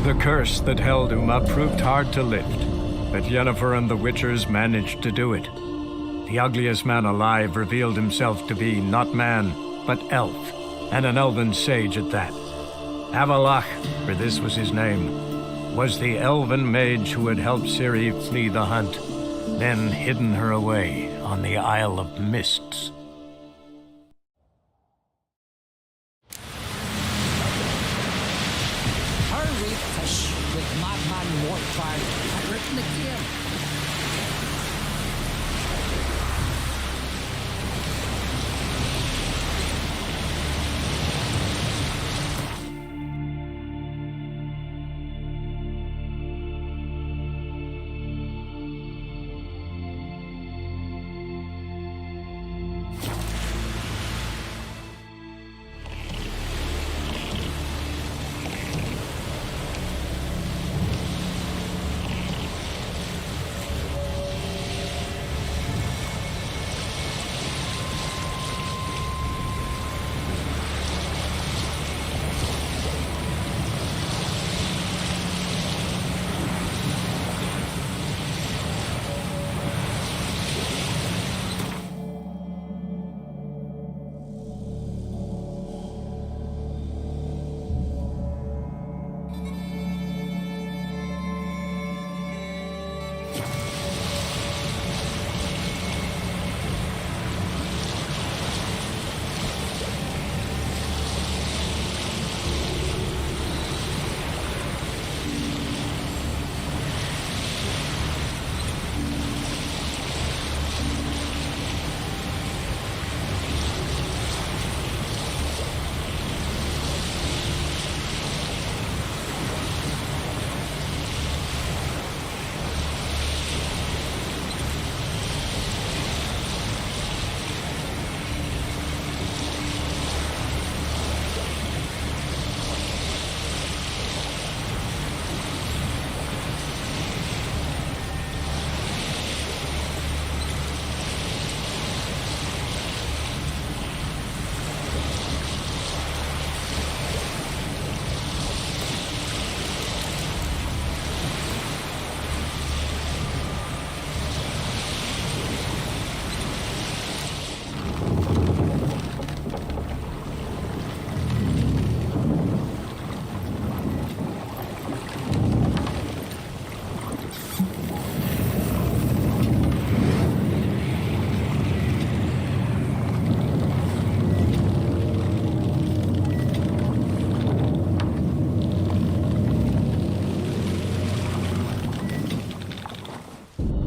The curse that held Uma proved hard to lift, but Yennefer and the Witchers managed to do it. The ugliest man alive revealed himself to be not man, but elf, and an elven sage at that. Avalach, for this was his name, was the elven mage who had helped Ciri flee the hunt, then hidden her away on the Isle of Mists. Hurry, fish, with madman Mortfire had written the game.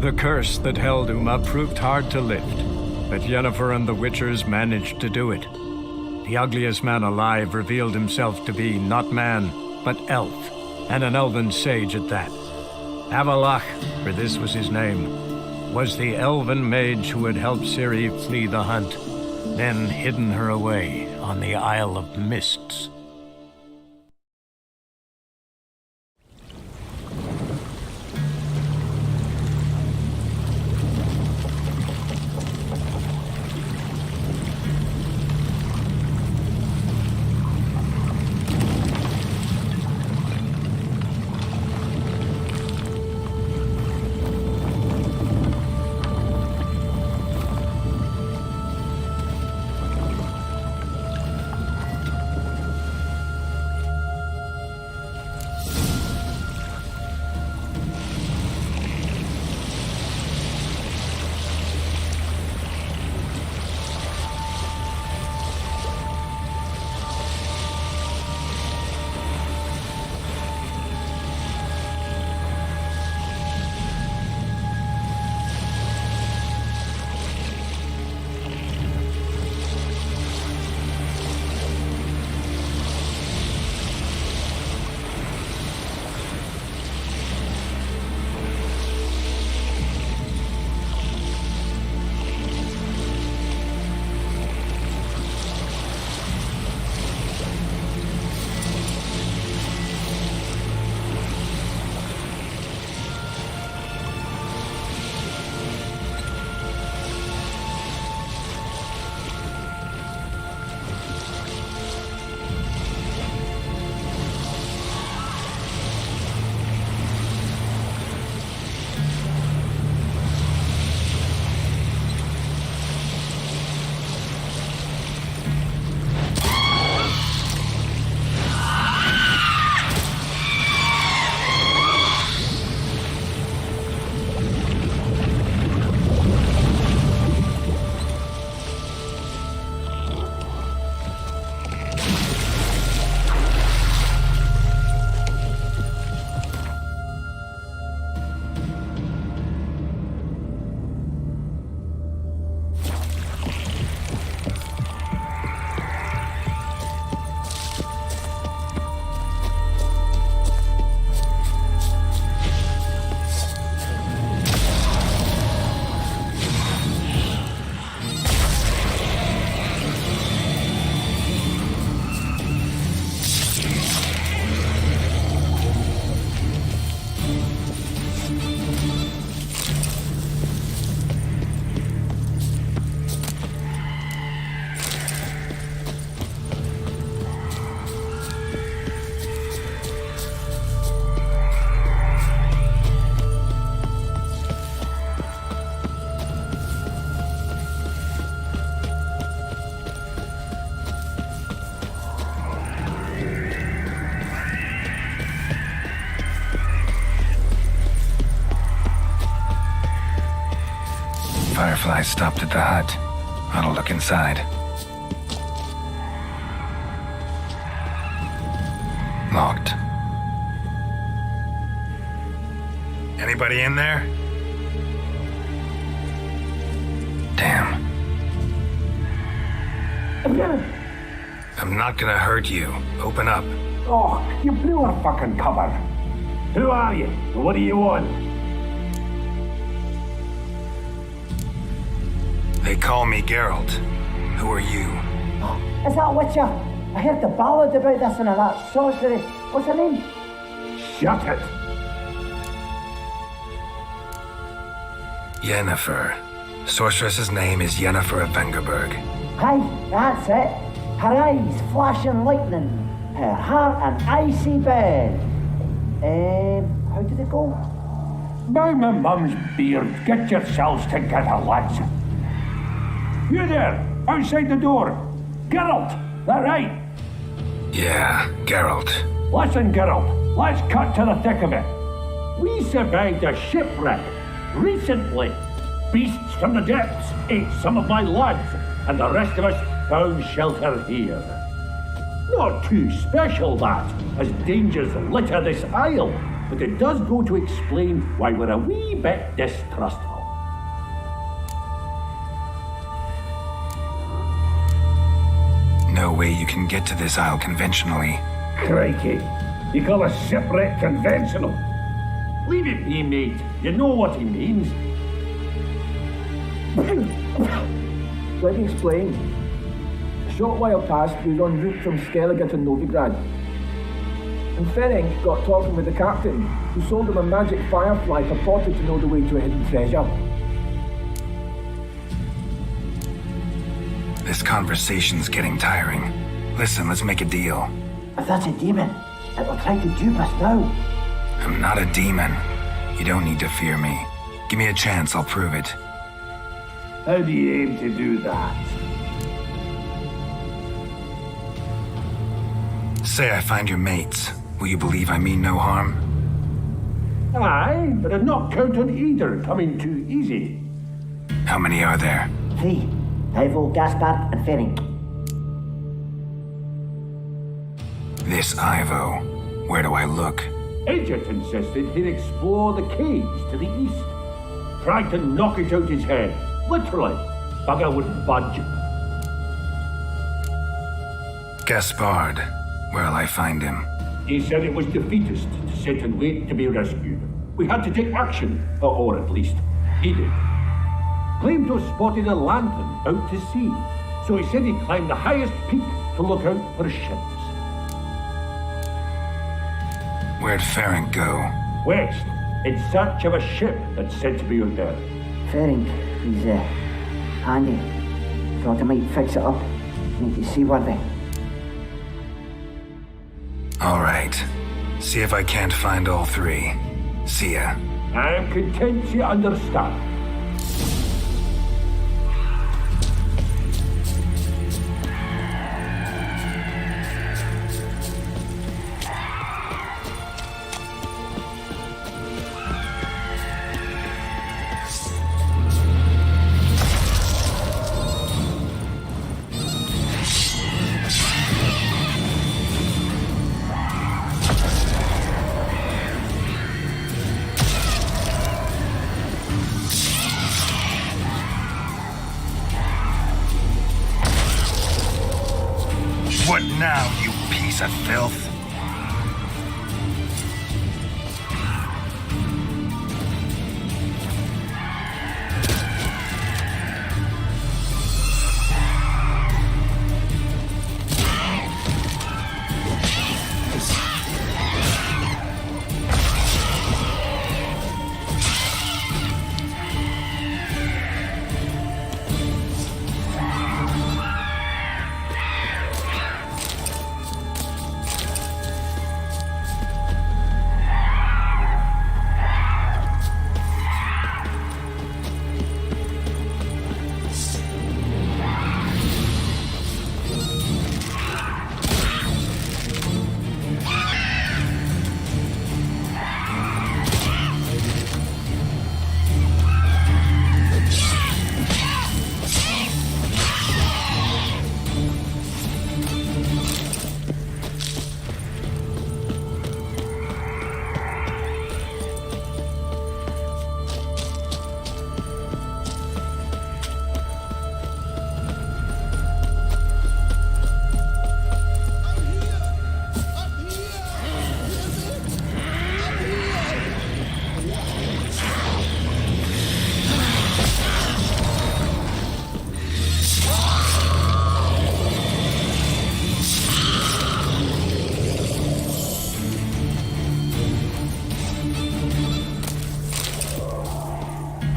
The curse that held Uma proved hard to lift, but Yennefer and the Witchers managed to do it. The ugliest man alive revealed himself to be not man, but elf, and an elven sage at that. Avalach, for this was his name, was the elven mage who had helped Ciri flee the hunt, then hidden her away on the Isle of Mists. Fireflies stopped at the hut. I'll look inside. Locked. Anybody in there? Damn. I'm not gonna hurt you. Open up. Oh, you blew our fucking cover. Who are you? What do you want? They call me Geralt. Who are you? Is that Witcher? I heard the ballad about this and that sorcery. What's her name? Shut it. Yennefer. Sorceress's name is Yennefer of Vengerberg. Aye, that's it. Her eyes flashing lightning. Her heart an icy bed. How did it go? By my mum's beard, get yourselves together, lads. You there, outside the door. Geralt, that right? Yeah, Geralt. Listen, Geralt, let's cut to the thick of it. We survived a shipwreck recently. Beasts from the depths ate some of my lads, and the rest of us found shelter here. Not too special, that, as dangers litter this isle, but it does go to explain why we're a wee bit distrustful. No way you can get to this isle conventionally. Crikey, you call a shipwreck conventional? Leave it be, mate. You know what he means. Let me explain. A short while past, we was en route from Skellige to Novigrad. And Ferenc got talking with the captain, who sold him a magic firefly purported to know the way to a hidden treasure. This conversation's getting tiring. Listen, let's make a deal. If that's a demon, it will try to dupe us now. I'm not a demon. You don't need to fear me. Give me a chance, I'll prove it. How do you aim to do that? Say I find your mates. Will you believe I mean no harm? Aye, but I'd not count on either coming too easy. How many are there? 3. Ivo, Gaspard, and Ferenc. This Ivo. Where do I look? Agent insisted he'd explore the caves to the east. Tried to knock it out his head. Literally. Bugger wouldn't budge. Gaspard. Where'll I find him? He said it was defeatist to sit and wait to be rescued. We had to take action, or at least, he did. Claimed to have spotted a lantern out to sea, so he said he climbed the highest peak to look out for ships. Where'd Ferenc go? West, in search of a ship that's said to be out there. Ferenc, he's handy. Thought I might fix it up, make it seaworthy. All right. See if I can't find all 3. See ya. I am content you understand. What now, you piece of filth?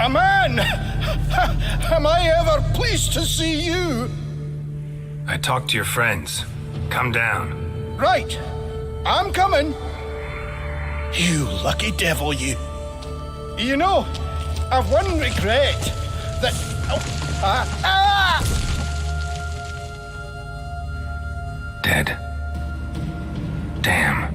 A man! Am I ever pleased to see you? I talked to your friends. Come down. Right. I'm coming. You lucky devil, you. You know, I've one regret. That... Dead. Damn.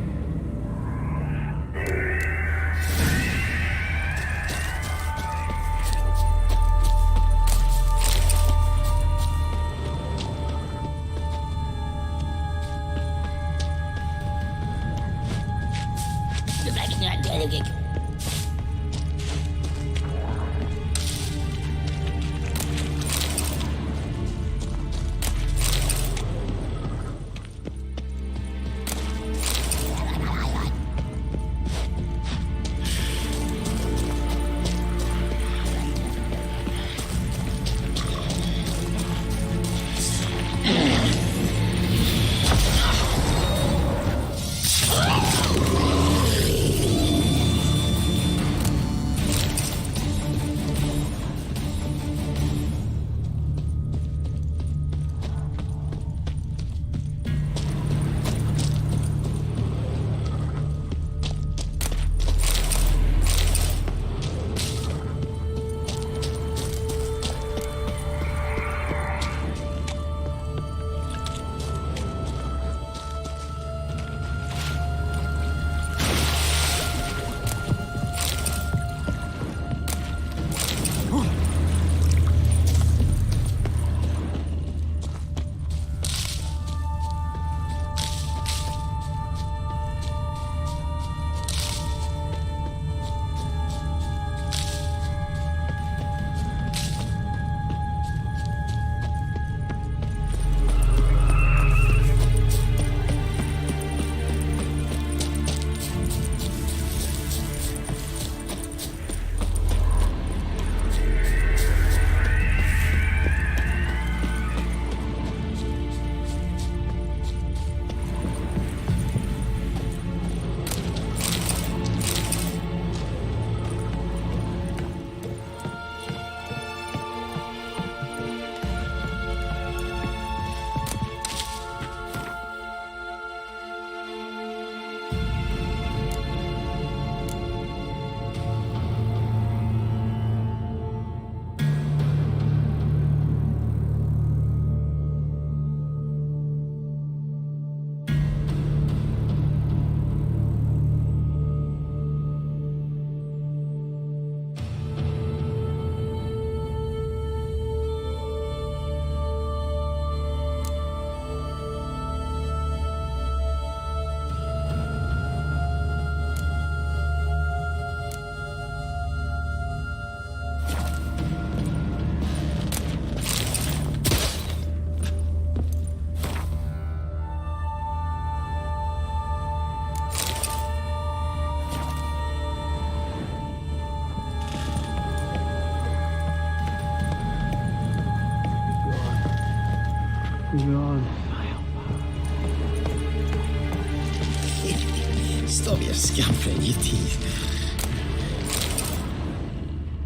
Stop your scampering, you teeth.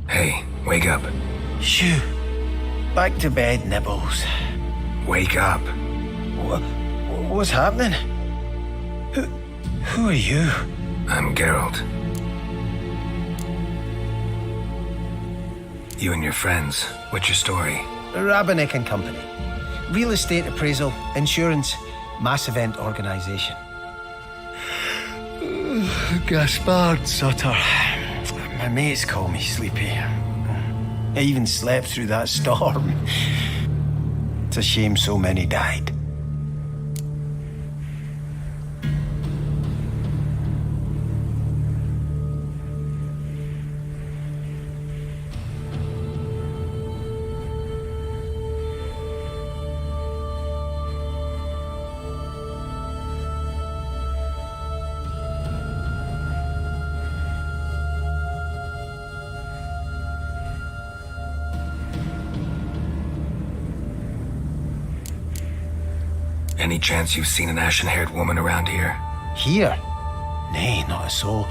Hey, wake up. Shoo. Back to bed, Nibbles. Wake up. What's happening? Who are you? I'm Geralt. You and your friends, what's your story? Rabenik and Company. Real estate appraisal, insurance, mass event organisation. Gaspard Sutter. My mates call me Sleepy. I even slept through that storm. It's a shame so many died. Any chance you've seen an ashen-haired woman around here? Here? Nay, not a soul.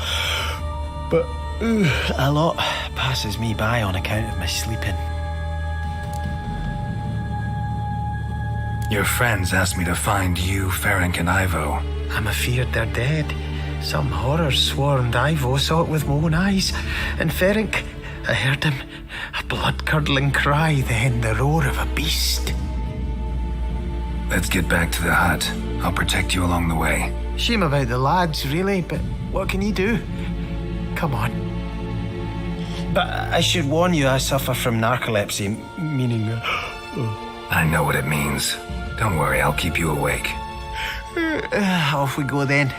But A lot passes me by on account of my sleeping. Your friends asked me to find you, Ferenc, and Ivo. I'm afeard they're dead. Some horror swarmed Ivo, saw it with my own eyes. And Ferenc, I heard him. A blood-curdling cry, then the roar of a beast. Let's get back to the hut. I'll protect you along the way. Shame about the lads, really, but what can you do? Come on. But I should warn you, I suffer from narcolepsy, meaning... I know what it means. Don't worry, I'll keep you awake. Off we go then.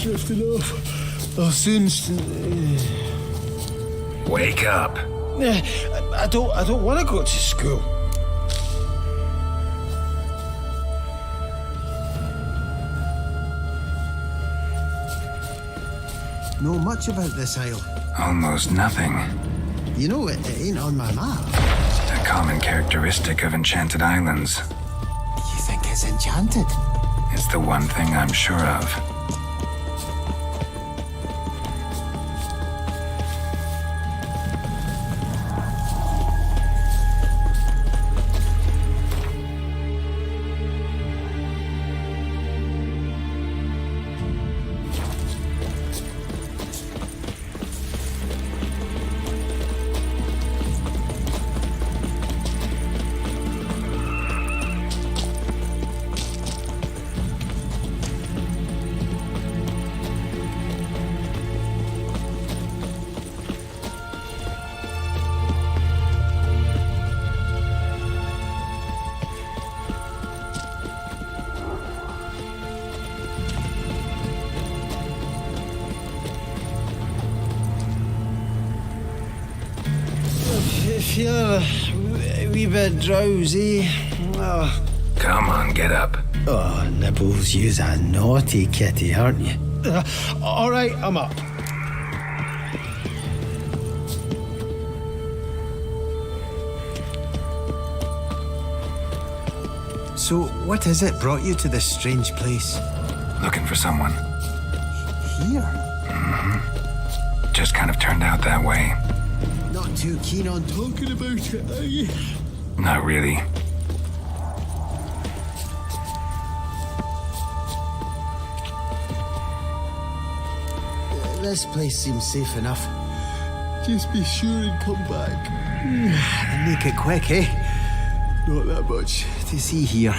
Drifting off. I'll soon. Wake up. I don't want to go to school. Know much about this isle? Almost nothing. You know, it ain't on my map. A common characteristic of enchanted islands. You think it's enchanted? It's the one thing I'm sure of. I feel a wee bit drowsy. Oh. Come on, get up. Oh, Nibbles, you's a naughty kitty, aren't you? All right, I'm up. So, what is it brought you to this strange place? Looking for someone. Here? Just kind of turned out that way. Not too keen on talking about it, are you? Not really. This place seems safe enough. Just be sure and come back. And make it quick, eh? Not that much to see here.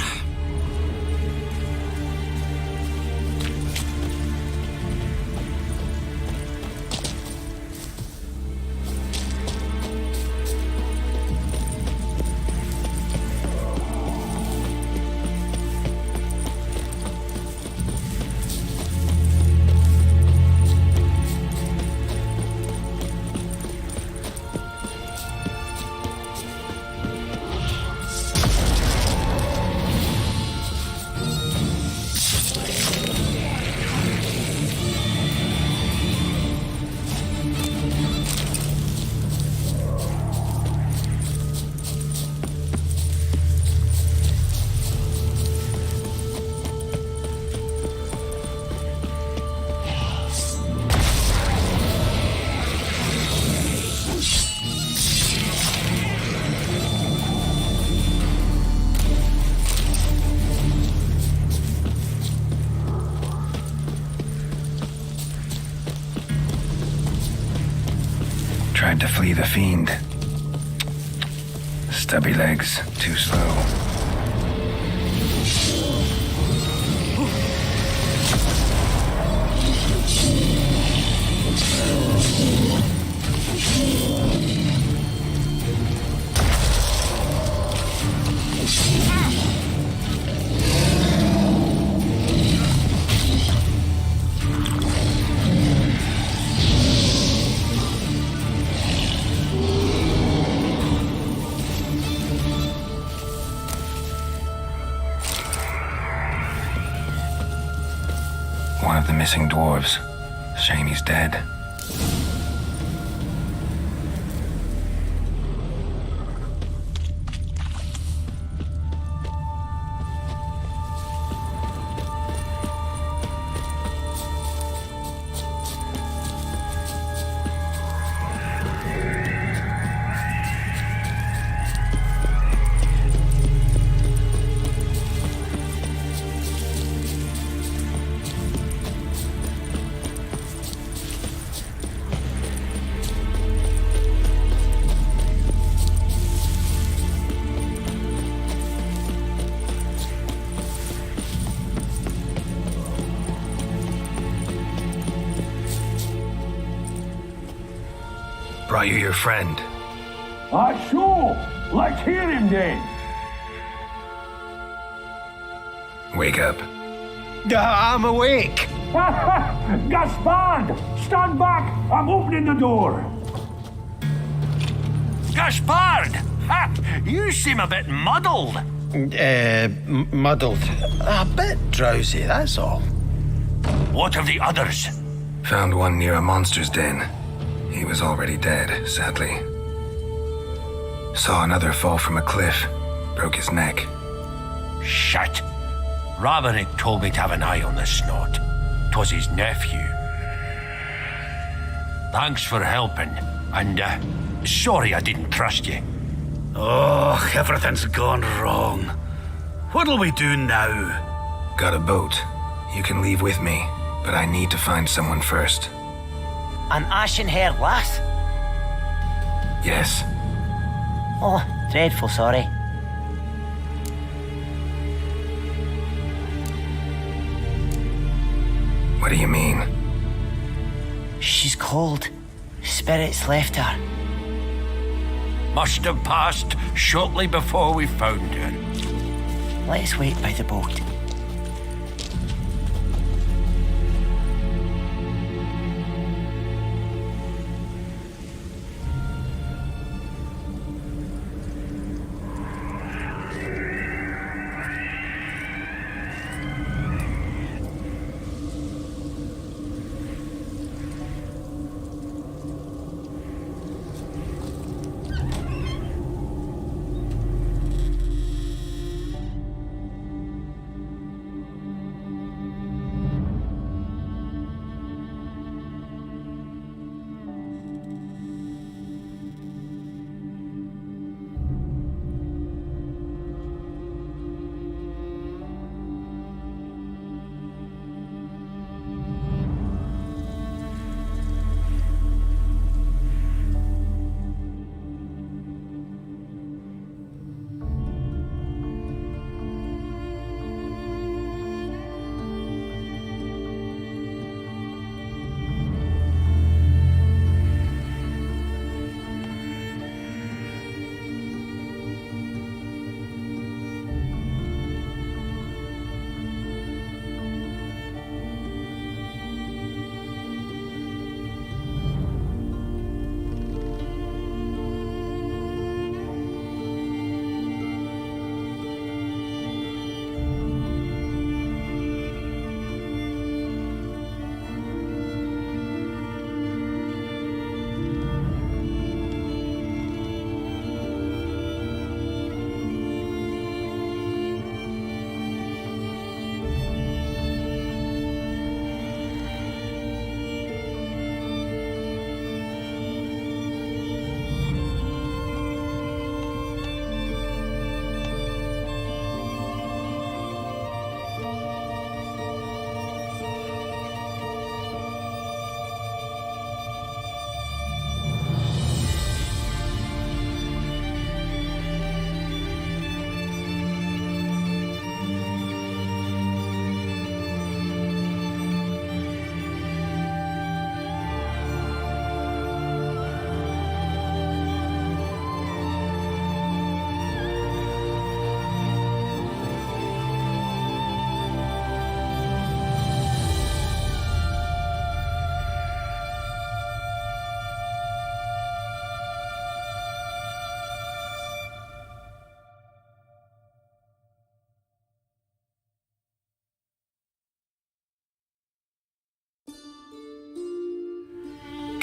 Tried to flee the fiend. Stubby legs, too slow. One of the missing dwarves. Shame he's dead. Brought you your friend. Sure. Let's hear him then. Wake up. I'm awake. Gaspard! Stand back! I'm opening the door. Gaspard! Ha! You seem a bit muddled. Muddled. A bit drowsy, that's all. What of the others? Found one near a monster's den. He was already dead, sadly. Saw another fall from a cliff. Broke his neck. Shit. Raverick told me to have an eye on the snot. 'Twas his nephew. Thanks for helping, and sorry I didn't trust you. Oh, everything's gone wrong. What'll we do now? Got a boat. You can leave with me, but I need to find someone first. An ashen-haired lass? Yes. Oh, dreadful sorry. What do you mean? She's cold. Spirits left her. Must have passed shortly before we found her. Let's wait by the boat.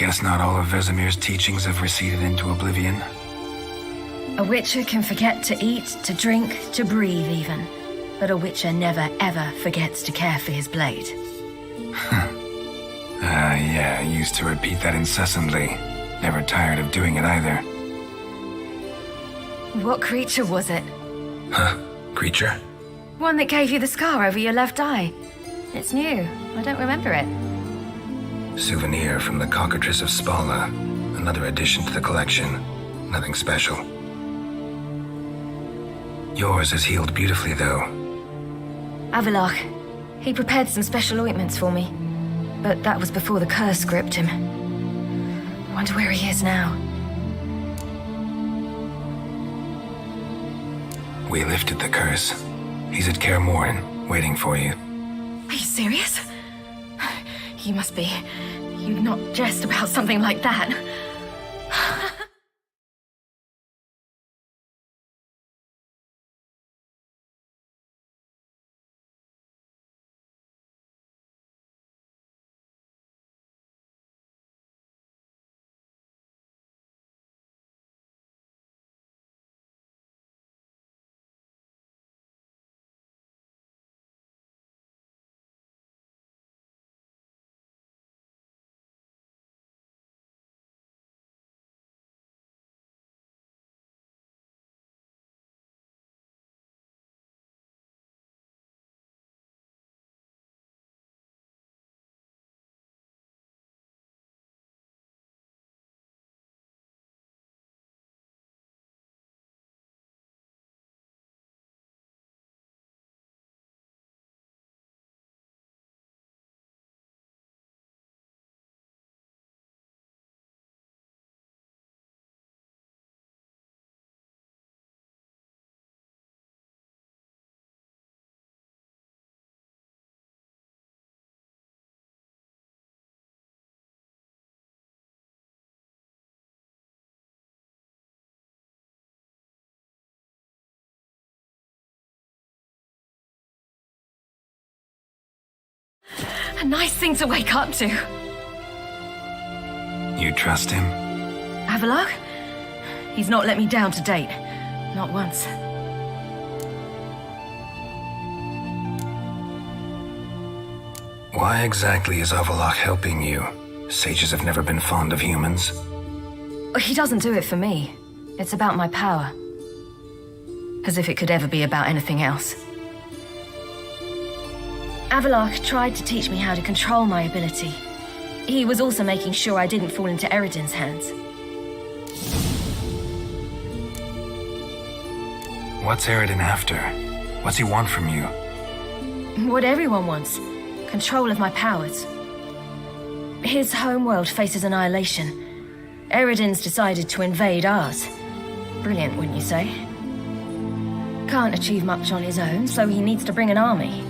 Guess not all of Vesemir's teachings have receded into oblivion. A witcher can forget to eat, to drink, to breathe even. But a witcher never ever forgets to care for his blade. Yeah, I used to repeat that incessantly. Never tired of doing it either. What creature was it? Huh? Creature? One that gave you the scar over your left eye. It's new. I don't remember it. Souvenir from the Cockatrice of Spala. Another addition to the collection. Nothing special. Yours is healed beautifully, though. Avalach. He prepared some special ointments for me. But that was before the curse gripped him. Wonder where he is now. We lifted the curse. He's at Kaer Morhen, waiting for you. Are you serious? You must be. You'd not jest about something like that. A nice thing to wake up to. You trust him? Avalach? He's not let me down to date. Not once. Why exactly is Avalach helping you? Sages have never been fond of humans. He doesn't do it for me. It's about my power. As if it could ever be about anything else. Avalach tried to teach me how to control my ability. He was also making sure I didn't fall into Eredin's hands. What's Eredin after? What's he want from you? What everyone wants. Control of my powers. His homeworld faces annihilation. Eredin's decided to invade ours. Brilliant, wouldn't you say? Can't achieve much on his own, so he needs to bring an army.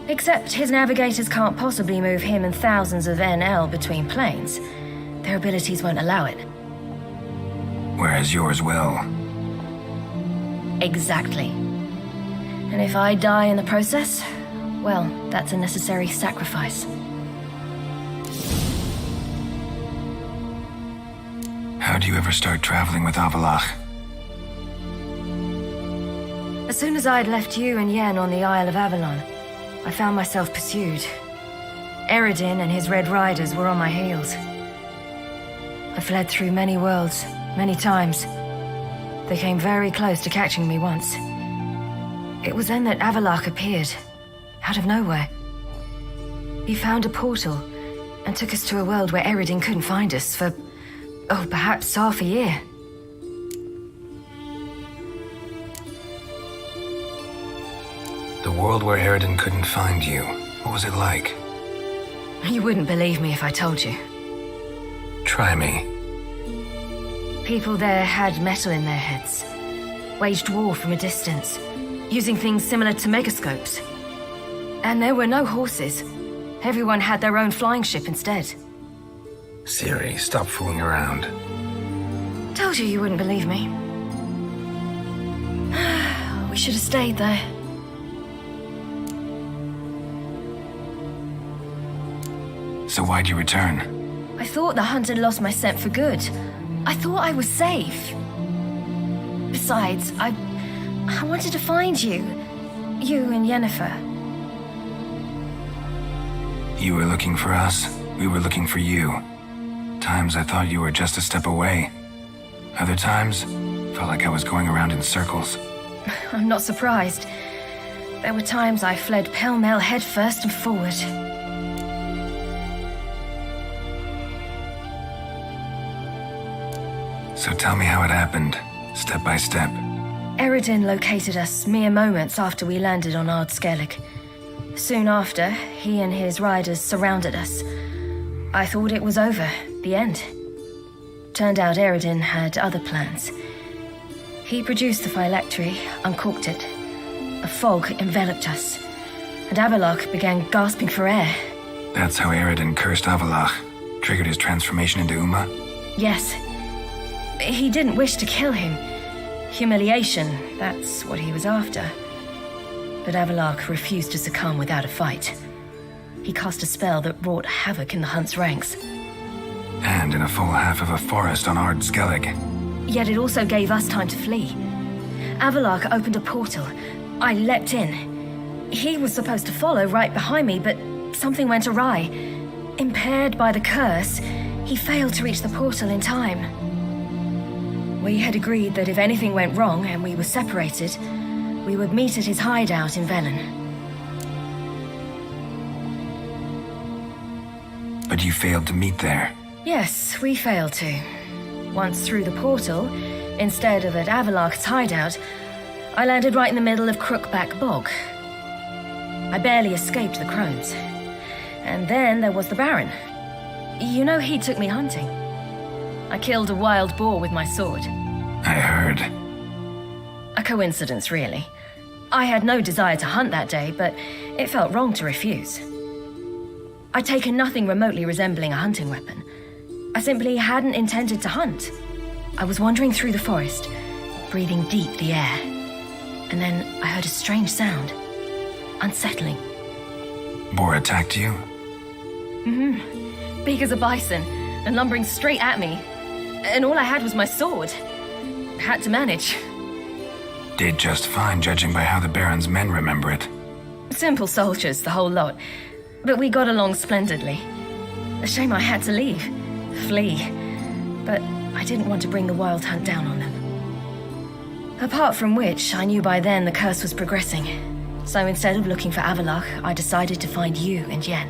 Except his navigators can't possibly move him and thousands of NL between planes. Their abilities won't allow it. Whereas yours will. Exactly. And if I die in the process, well, that's a necessary sacrifice. How do you ever start traveling with Avalach? As soon as I'd left you and Yen on the Isle of Avalon, I found myself pursued. Eredin and his Red Riders were on my heels. I fled through many worlds, many times. They came very close to catching me once. It was then that Avalach appeared, out of nowhere. He found a portal and took us to a world where Eredin couldn't find us for, perhaps half a year. The world where Eredin couldn't find you. What was it like? You wouldn't believe me if I told you. Try me. People there had metal in their heads, waged war from a distance, using things similar to megascopes. And there were no horses. Everyone had their own flying ship instead. Ciri, stop fooling around. Told you wouldn't believe me. We should have stayed there. So why'd you return? I I thought the hunt had lost my scent for good. I thought I was safe. Besides, I wanted to find you. You and Yennefer. You were looking for us, we were looking for you. Times I thought you were just a step away. Other times, felt like I was going around in circles. I'm not surprised. There were times I fled pell-mell headfirst and forward. So tell me how it happened, step by step. Eredin located us mere moments after we landed on Ard Skellig. Soon after, he and his riders surrounded us. I thought it was over, the end. Turned out Eredin had other plans. He produced the phylactery, uncorked it. A fog enveloped us, and Avalok began gasping for air. That's how Eredin cursed Avalach, triggered his transformation into Uma? Yes. He didn't wish to kill him. Humiliation, that's what he was after. But Avalok refused to succumb without a fight. He cast a spell that wrought havoc in the hunt's ranks. And in a full half of a forest on Ard Skellig. Yet it also gave us time to flee. Avalok opened a portal. I leapt in. He was supposed to follow right behind me, but something went awry. Impaired by the curse, he failed to reach the portal in time. We had agreed that if anything went wrong and we were separated, we would meet at his hideout in Velen. But you failed to meet there. Yes, we failed to. Once through the portal, instead of at Avalok's hideout, I landed right in the middle of Crookback Bog. I barely escaped the crones. And then there was the Baron. You know, he took me hunting. I killed a wild boar with my sword. I heard. A coincidence, really. I had no desire to hunt that day, but it felt wrong to refuse. I'd taken nothing remotely resembling a hunting weapon. I simply hadn't intended to hunt. I was wandering through the forest, breathing deep the air. And then I heard a strange sound. Unsettling. Boar attacked you? Big as a bison, and lumbering straight at me. And all I had was my sword. Had to manage. Did just fine, judging by how the Baron's men remember it. Simple soldiers, the whole lot. But we got along splendidly. A shame I had to leave. Flee. But I didn't want to bring the wild hunt down on them. Apart from which, I knew by then the curse was progressing. So instead of looking for Avalok, I decided to find you and Yen.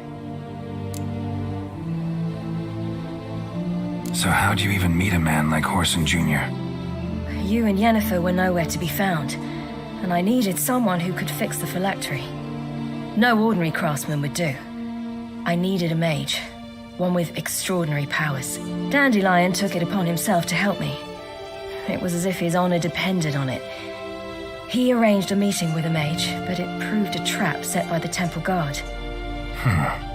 So how'd you even meet a man like Horson Jr.? You and Yennefer were nowhere to be found, and I needed someone who could fix the phylactery. No ordinary craftsman would do. I needed a mage, one with extraordinary powers. Dandelion took it upon himself to help me. It was as if his honor depended on it. He arranged a meeting with a mage, but it proved a trap set by the temple guard.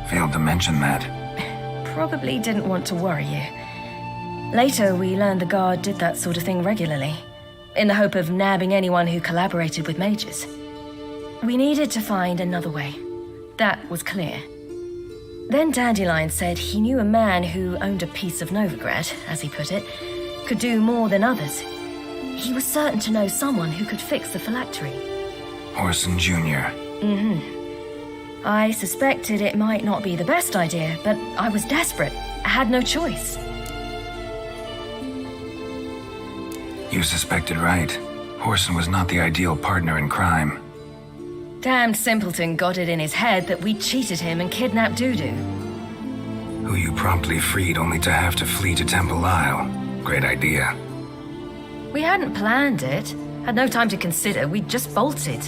Failed to mention that. Probably didn't want to worry you. Later, we learned the guard did that sort of thing regularly, in the hope of nabbing anyone who collaborated with mages. We needed to find another way. That was clear. Then Dandelion said he knew a man who owned a piece of Novigrad, as he put it, could do more than others. He was certain to know someone who could fix the phylactery. Horson Jr. I suspected it might not be the best idea, but I was desperate. I had no choice. You suspected right. Horson was not the ideal partner in crime. Damned simpleton got it in his head that we cheated him and kidnapped Dudu. Who you promptly freed only to have to flee to Temple Isle. Great idea. We hadn't planned it. Had no time to consider. We just bolted.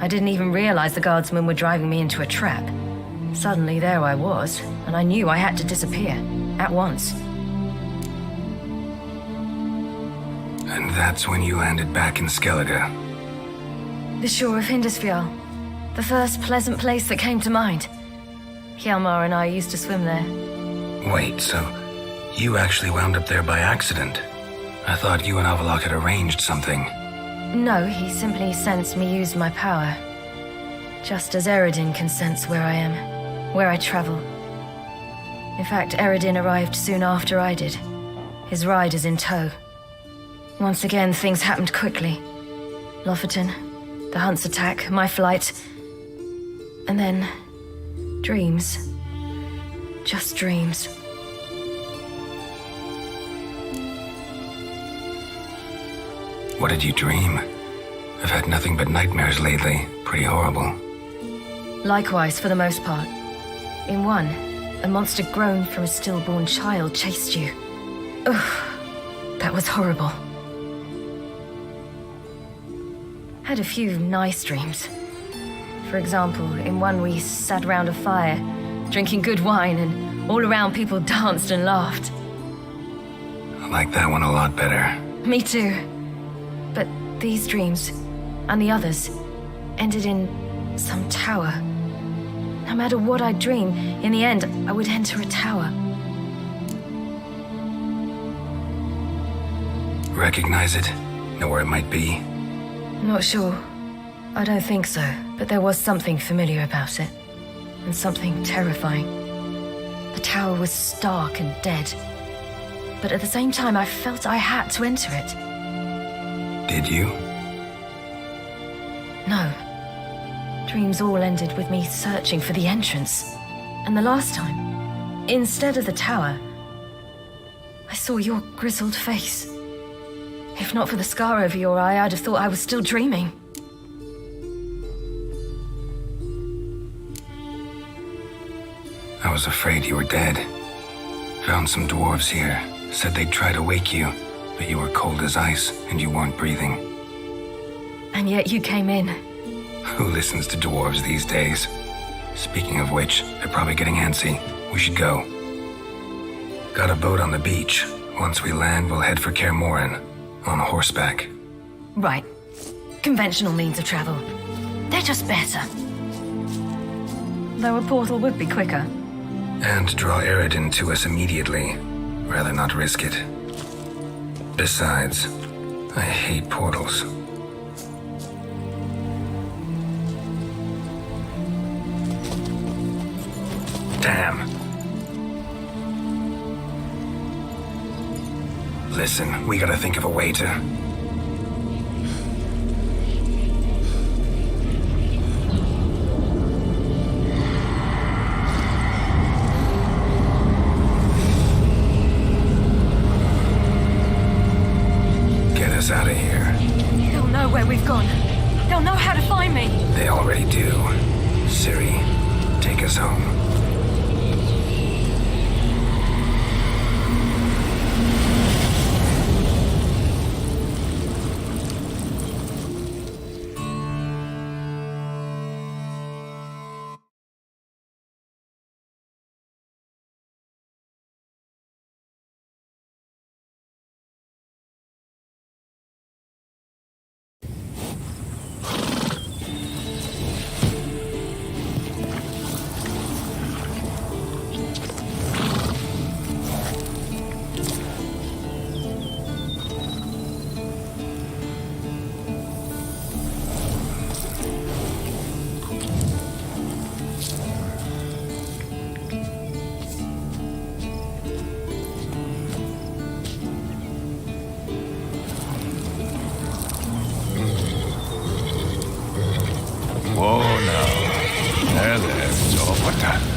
I didn't even realize the guardsmen were driving me into a trap. Suddenly there I was, and I knew I had to disappear. At once. And that's when you landed back in Skellige. The shore of Hindisfjall. The first pleasant place that came to mind. Hjalmar and I used to swim there. Wait, so you actually wound up there by accident? I thought you and Avalok had arranged something. No, he simply sensed me use my power. Just as Eredin can sense where I am, where I travel. In fact, Eridin arrived soon after I did, his riders in tow. Once again, things happened quickly. Lofferton, the Hunt's attack, my flight, and then dreams. Just dreams. What did you dream? I've had nothing but nightmares lately. Pretty horrible. Likewise, for the most part. In one, a monster grown from a stillborn child chased you. Ugh, that was horrible. Had a few nice dreams. For example, in one we sat around a fire, drinking good wine, and all around people danced and laughed. I like that one a lot better. Me too. But these dreams, and the others, ended in some tower. No matter what I dream, in the end, I would enter a tower. Recognize it? Know where it might be? Not sure. I don't think so, but there was something familiar about it. And something terrifying. The tower was stark and dead. But at the same time, I felt I had to enter it. Did you? No. Dreams all ended with me searching for the entrance. And the last time, instead of the tower, I saw your grizzled face. If not for the scar over your eye, I'd have thought I was still dreaming. I was afraid you were dead. Found some dwarves here. Said they'd try to wake you, but you were cold as ice and you weren't breathing. And yet you came in. Who listens to dwarves these days? Speaking of which, they're probably getting antsy. We should go. Got a boat on the beach. Once we land, we'll head for Kaer Morhen. On horseback. Right. Conventional means of travel. They're just better. Though a portal would be quicker. And draw Eridin to us immediately. Rather not risk it. Besides, I hate portals. Damn. Listen, we gotta think of a way to... Get us out of here. They'll know where we've gone. They'll know how to find me. They already do. Ciri, take us home. Whoa, now. There. So, what the...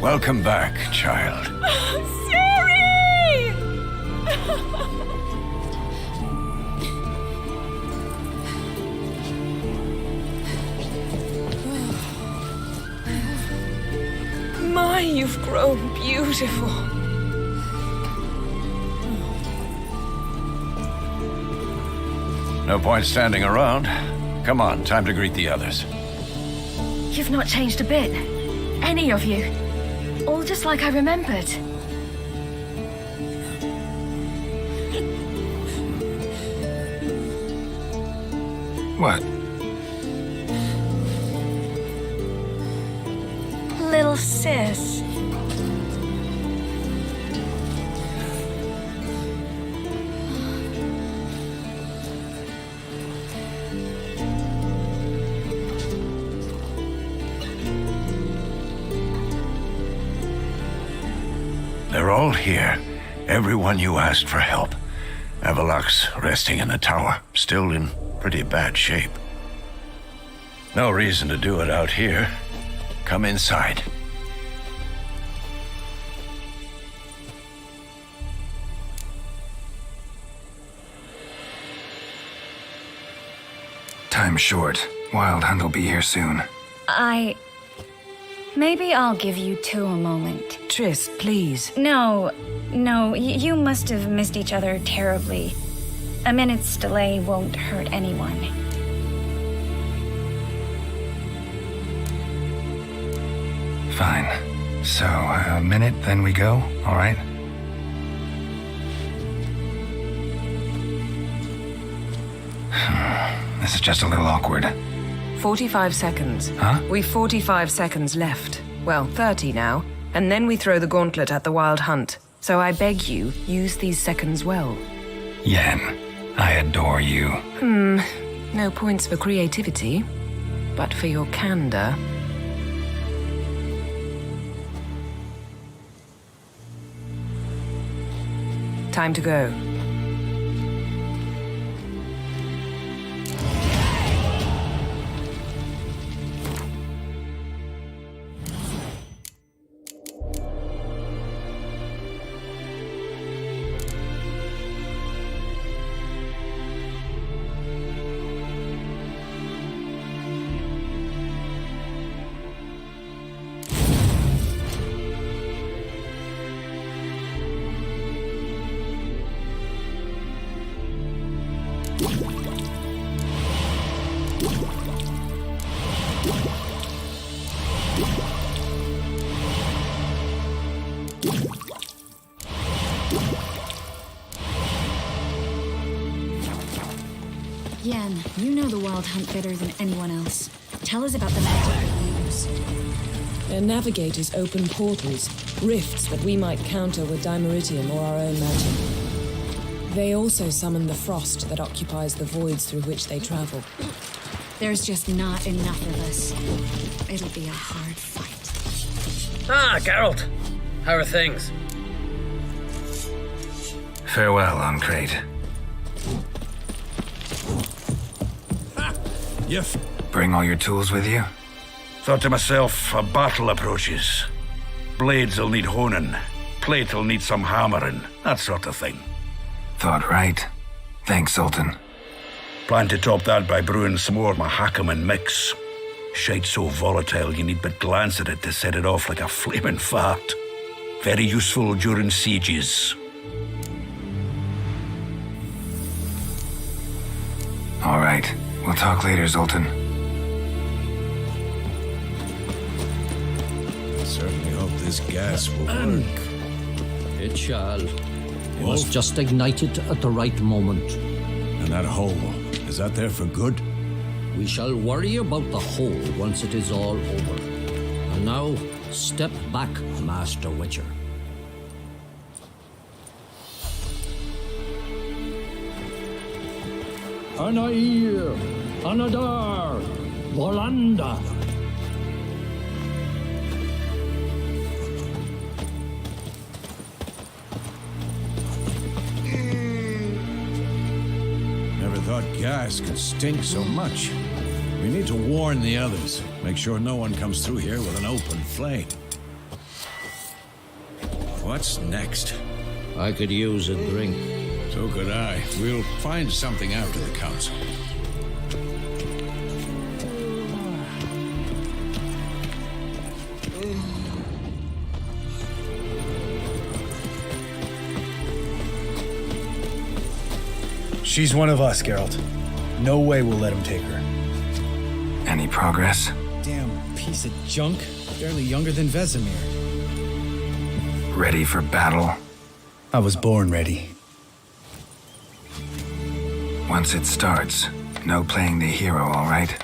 Welcome back, child. Ciri! My, you've grown beautiful. No point standing around. Come on, time to greet the others. You've not changed a bit. Any of you. All just like I remembered. What? Little sis. They're all here. Everyone you asked for help. Avalok's resting in the tower, still in pretty bad shape. No reason to do it out here. Come inside. Time's short. Wild Hunt will be here soon. Maybe I'll give you two a moment. Triss, please. No, you must have missed each other terribly. A minute's delay won't hurt anyone. Fine. So, a minute, then we go, all right? This is just a little awkward. 45 seconds. Huh? We've 45 seconds left. Well, 30 now. And then we throw the gauntlet at the Wild Hunt. So I beg you, use these seconds well. Yen, I adore you. No points for creativity, but for your candor. Time to go. Yen, you know the Wild Hunt better than anyone else. Tell us about the magic they use. Their navigators open portals, rifts that we might counter with Dimeritium or our own magic. They also summon the frost that occupies the voids through which they travel. There's just not enough of us. It'll be a hard fight. Ah, Geralt. How are things? Farewell, Ancrate. Bring all your tools with you? Thought to myself, a battle approaches. Blades will need honing. Plate will need some hammering. That sort of thing. Thought right. Thanks, Sultan. Plan to top that by brewing some more Mahakaman mix. Shite so volatile you need but glance at it to set it off like a flaming fart. Very useful during sieges. All right. We'll talk later, Zoltan. Certainly hope this gas will work. It shall. You must just ignite it at the right moment. And that hole, is that there for good? We shall worry about the hole once it is all over. And now, step back, Master Witcher. Anair, Anadar, Volanda. Never thought gas could stink so much. We need to warn the others. Make sure no one comes through here with an open flame. What's next? I could use a drink. So could I. We'll find something after the council. She's one of us, Geralt. No way we'll let him take her. Any progress? Damn piece of junk, barely younger than Vesemir. Ready for battle? I was born ready. Once it starts, no playing the hero, all right?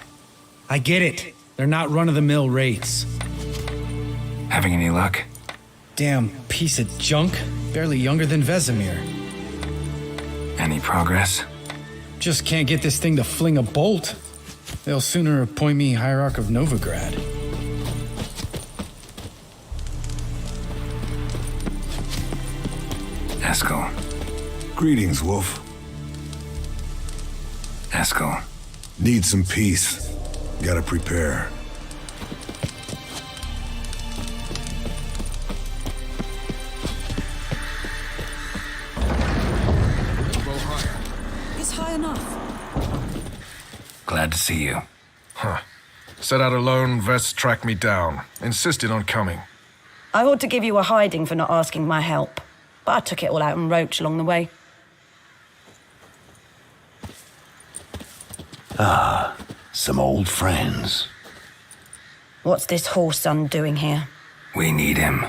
I get it. They're not run-of-the-mill raids. Having any luck? Damn piece of junk, barely younger than Vesemir. Any progress? Just can't get this thing to fling a bolt. They'll sooner appoint me Hierarch of Novigrad. Eskel. Greetings, Wolf. Eskel. Need some peace. Gotta prepare. It's high enough. Glad to see you. Huh. Set out alone, Vess tracked me down. Insisted on coming. I ought to give you a hiding for not asking my help, but I took it all out in Roach along the way. Ah, some old friends. What's this horse son doing here? We need him.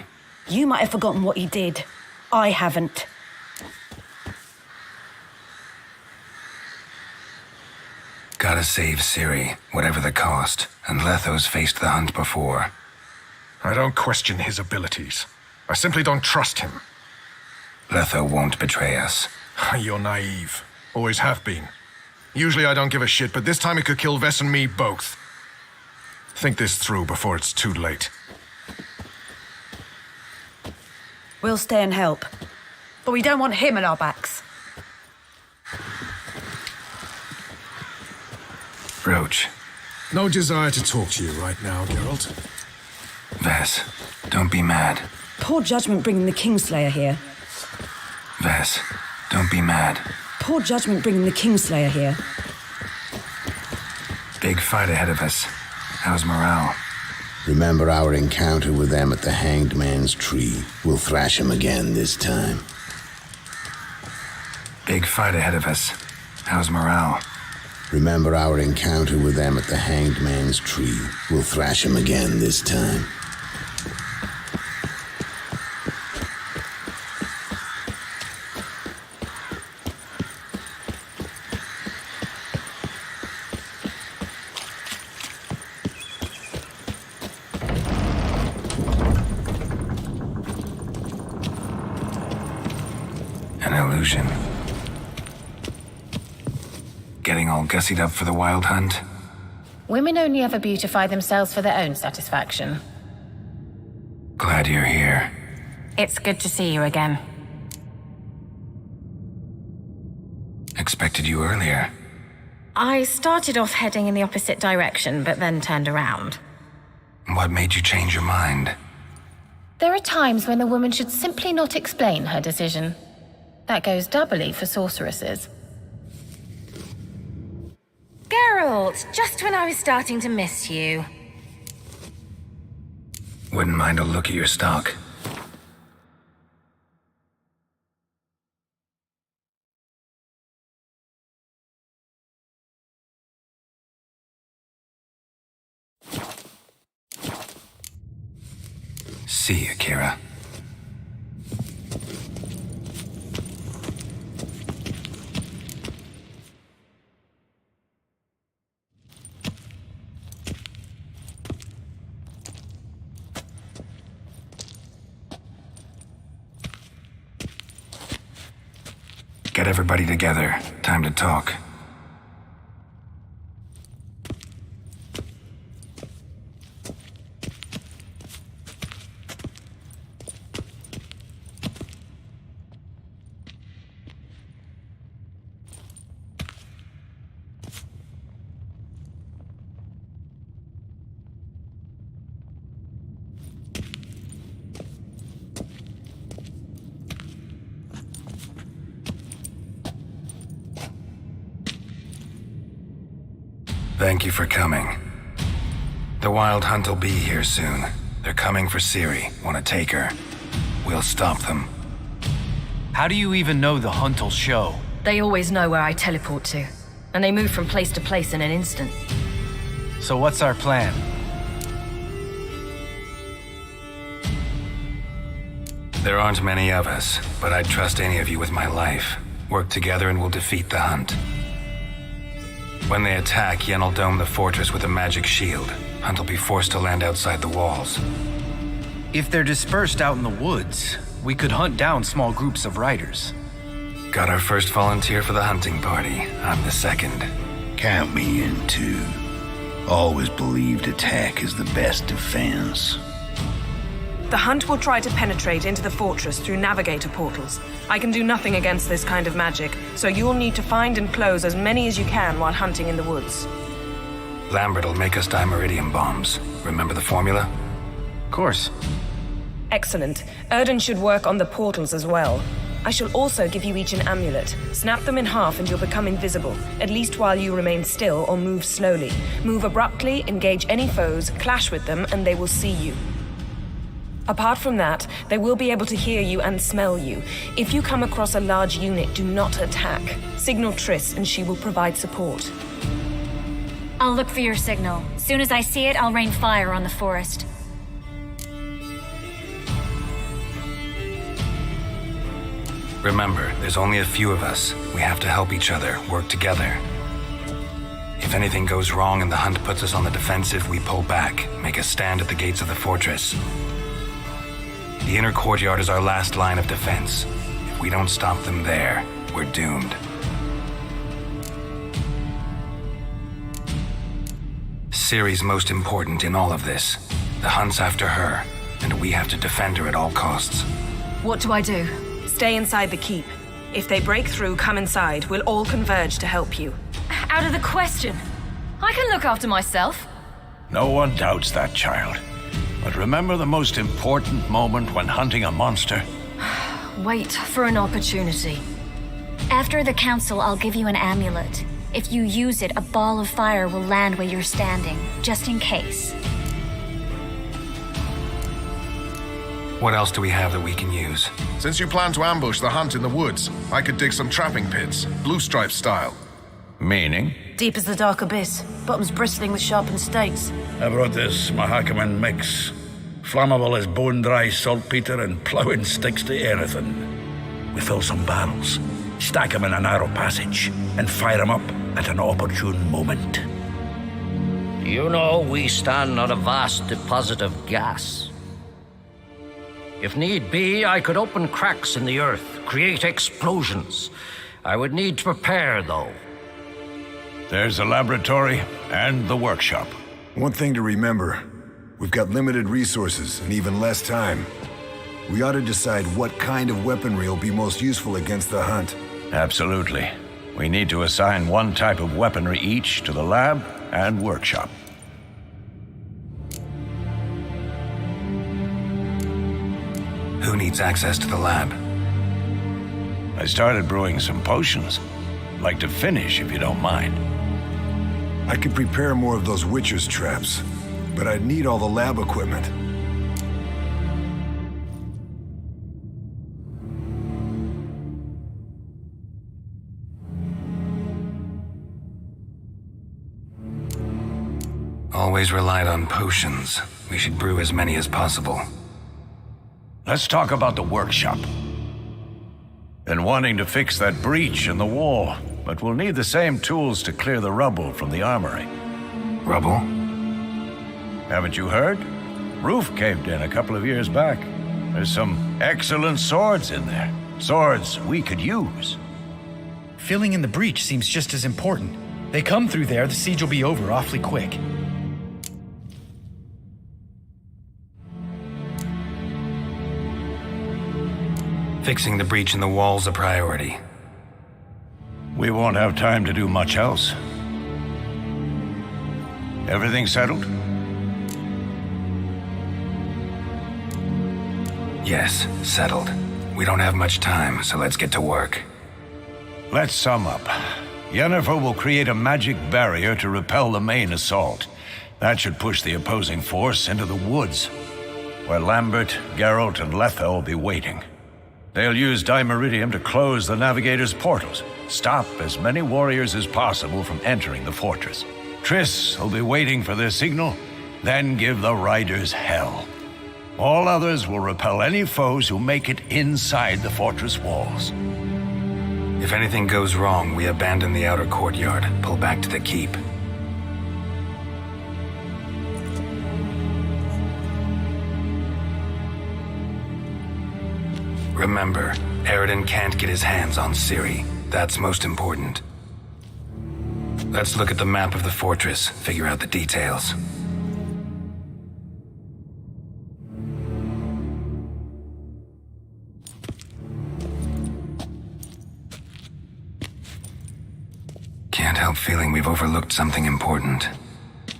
You might have forgotten what he did. I haven't. Gotta save Ciri, whatever the cost, and Letho's faced the hunt before. I don't question his abilities. I simply don't trust him. Letho won't betray us. You're naive. Always have been. Usually I don't give a shit, but this time it could kill Vess and me both. Think this through before it's too late. We'll stay and help. But we don't want him at our backs. Roach. No desire to talk to you right now, Geralt. Vess, don't be mad. Poor judgment bringing the Kingslayer here. Vess, don't be mad. Poor judgment bringing the Kingslayer here. Big fight ahead of us. How's morale? Remember our encounter with them at the Hanged Man's Tree. We'll thrash him again this time. Big fight ahead of us. How's morale? Remember our encounter with them at the Hanged Man's Tree. We'll thrash him again this time. An illusion. Getting all gussied up for the wild hunt? Women only ever beautify themselves for their own satisfaction. Glad you're here. It's good to see you again. Expected you earlier. I started off heading in the opposite direction, but then turned around. What made you change your mind? There are times when a woman should simply not explain her decision. That goes doubly for sorceresses. Geralt, just when I was starting to miss you. Wouldn't mind a look at your stock. See you, Kira. Get everybody together. Time to talk. Thank you for coming. The Wild Hunt will be here soon. They're coming for Ciri. Want to take her? We'll stop them. How do you even know the hunt will show? They always know where I teleport to, and they move from place to place in an instant. So what's our plan? There aren't many of us, but I'd trust any of you with my life. Work together and we'll defeat the Hunt. When they attack, Yen will dome the fortress with a magic shield. Hunt will be forced to land outside the walls. If they're dispersed out in the woods, we could hunt down small groups of riders. Got our first volunteer for the hunting party. I'm the second. Count me in too. Always believed attack is the best defense. The Hunt will try to penetrate into the fortress through navigator portals. I can do nothing against this kind of magic, so you'll need to find and close as many as you can while hunting in the woods. Lambert will make us dimeridium bombs. Remember the formula? Of course. Excellent. Erden should work on the portals as well. I shall also give you each an amulet. Snap them in half and you'll become invisible, at least while you remain still or move slowly. Move abruptly, engage any foes, clash with them, and they will see you. Apart from that, they will be able to hear you and smell you. If you come across a large unit, do not attack. Signal Triss and she will provide support. I'll look for your signal. Soon as I see it, I'll rain fire on the forest. Remember, there's only a few of us. We have to help each other, work together. If anything goes wrong and the Hunt puts us on the defensive, we pull back, make a stand at the gates of the fortress. The inner courtyard is our last line of defense. If we don't stop them there, we're doomed. Ciri's most important in all of this. The Hunt's after her, and we have to defend her at all costs. What do I do? Stay inside the keep. If they break through, come inside. We'll all converge to help you. Out of the question. I can look after myself. No one doubts that, child. But remember the most important moment when hunting a monster? Wait for an opportunity. After the council, I'll give you an amulet. If you use it, a ball of fire will land where you're standing, just in case. What else do we have that we can use? Since you plan to ambush the Hunt in the woods, I could dig some trapping pits, blue stripe style. Meaning? Deep as the dark abyss, bottoms bristling with sharpened stakes. I brought this Mahakaman mix. Flammable as bone-dry saltpeter and ploughing sticks to anything. We fill some barrels, stack them in a narrow passage, and fire them up at an opportune moment. You know, we stand on a vast deposit of gas. If need be, I could open cracks in the earth, create explosions. I would need to prepare, though. There's the laboratory and the workshop. One thing to remember, we've got limited resources and even less time. We ought to decide what kind of weaponry will be most useful against the Hunt. Absolutely. We need to assign one type of weaponry each to the lab and workshop. Who needs access to the lab? I started brewing some potions. Like to finish, if you don't mind. I could prepare more of those Witcher's traps, but I'd need all the lab equipment. Always relied on potions. We should brew as many as possible. Let's talk about the workshop. Been wanting to fix that breach in the wall, but we'll need the same tools to clear the rubble from the armory. Rubble? Haven't you heard? Roof caved in a couple of years back. There's some excellent swords in there. Swords we could use. Filling in the breach seems just as important. They come through there, the siege will be over awfully quick. Fixing the breach in the wall's a priority. We won't have time to do much else. Everything settled? Yes, settled. We don't have much time, so let's get to work. Let's sum up. Yennefer will create a magic barrier to repel the main assault. That should push the opposing force into the woods, where Lambert, Geralt, and Letha will be waiting. They'll use dimeridium to close the navigator's portals, stop as many warriors as possible from entering the fortress. Triss will be waiting for their signal, then give the riders hell. All others will repel any foes who make it inside the fortress walls. If anything goes wrong, we abandon the outer courtyard, pull back to the keep. Remember, Eridan can't get his hands on Ciri. That's most important. Let's look at the map of the fortress, figure out the details. Can't help feeling we've overlooked something important.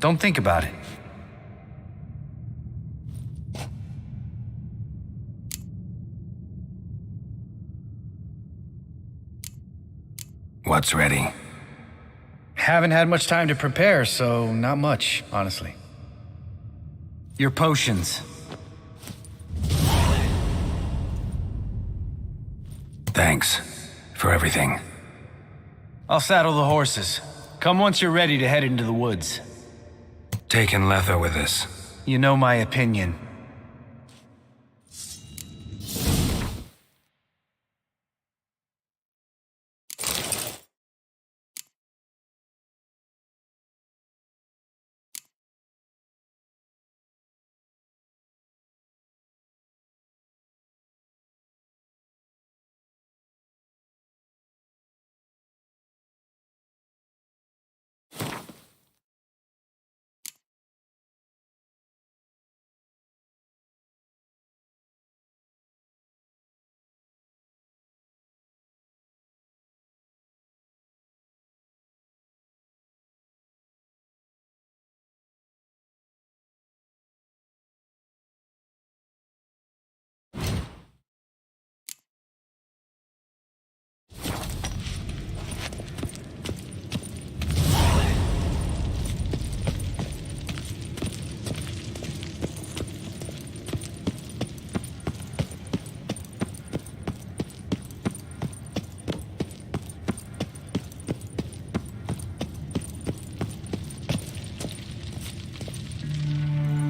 Don't think about it. What's ready? Haven't had much time to prepare, so not much, honestly. Your potions. Thanks for everything. I'll saddle the horses. Come once you're ready to head into the woods. Taking Letho with us. You know my opinion.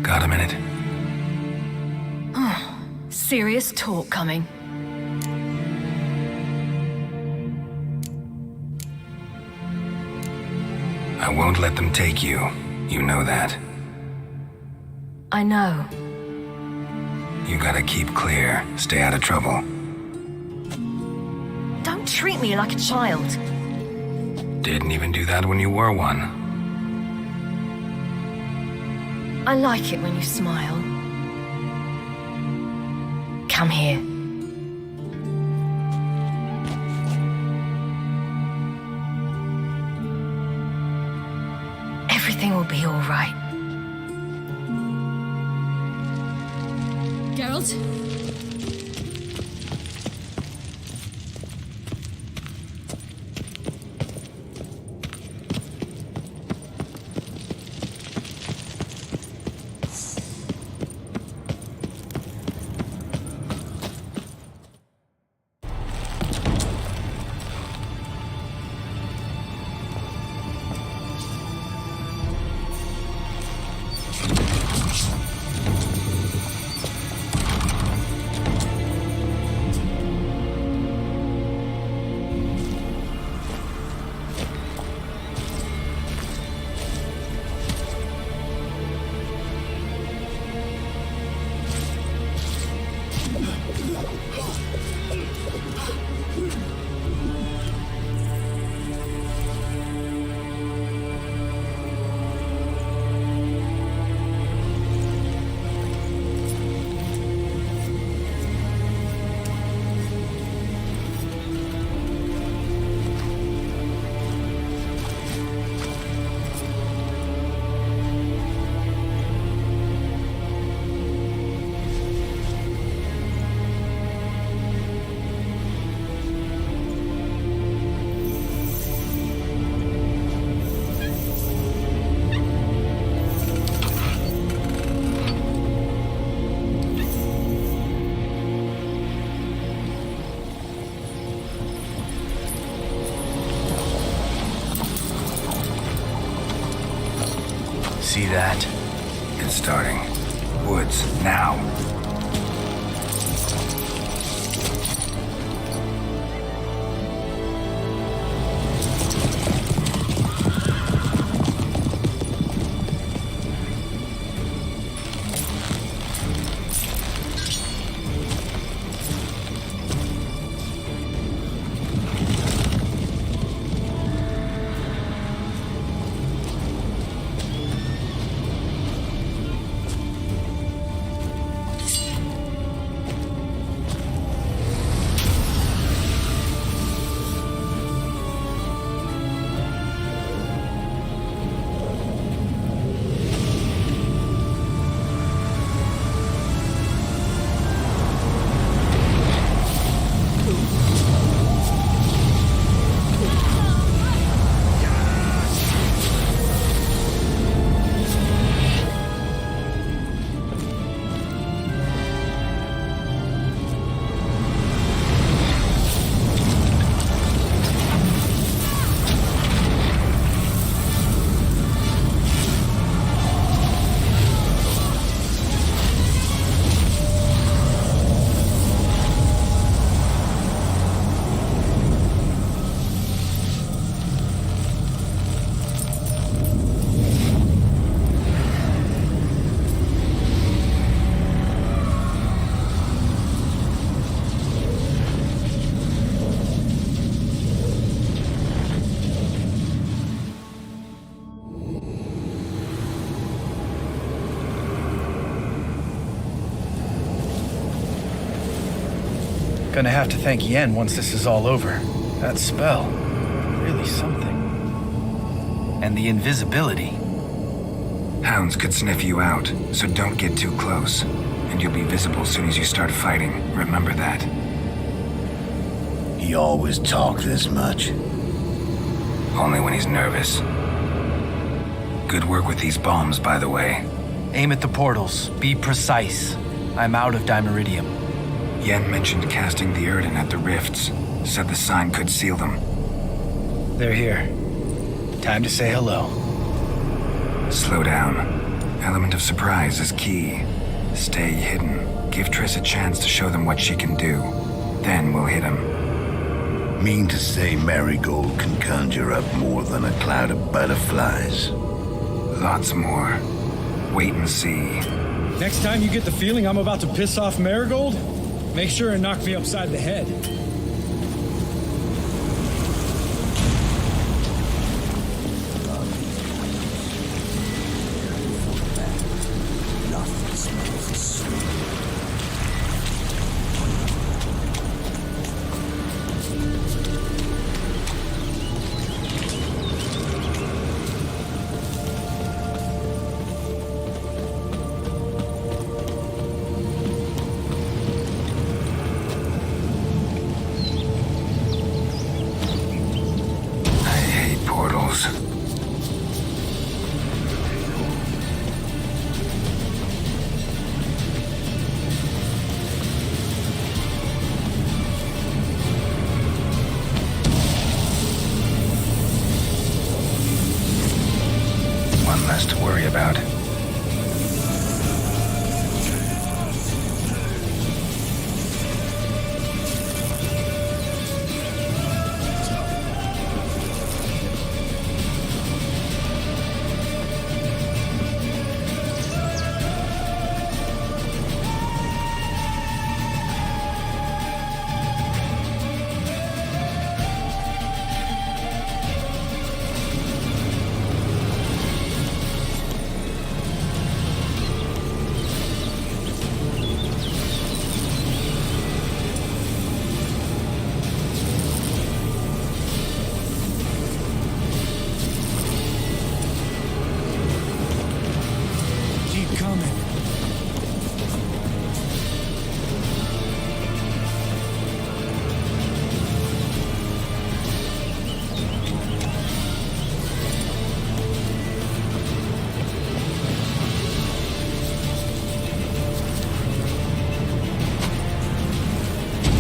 Got a minute? Serious talk coming. I won't let them take you. You know that. I know. You gotta keep clear. Stay out of trouble. Don't treat me like a child. Didn't even do that when you were one. I like it when you smile. Come here. Everything will be all right. Geralt? See that? It's starting. Woods, now. Gonna have to thank Yen once this is all over. That spell, really something. And the invisibility. Hounds could sniff you out, so don't get too close. And you'll be visible as soon as you start fighting. Remember that. He always talked this much. Only when he's nervous. Good work with these bombs, by the way. Aim at the portals. Be precise. I'm out of Dimeridium. Yen mentioned casting the Erden at the rifts. Said the sign could seal them. They're here. Time to say hello. Slow down. Element of surprise is key. Stay hidden. Give Triss a chance to show them what she can do. Then we'll hit him. Mean to say Marigold can conjure up more than a cloud of butterflies? Lots more. Wait and see. Next time you get the feeling I'm about to piss off Marigold, make sure and knock me upside the head. One less to worry about.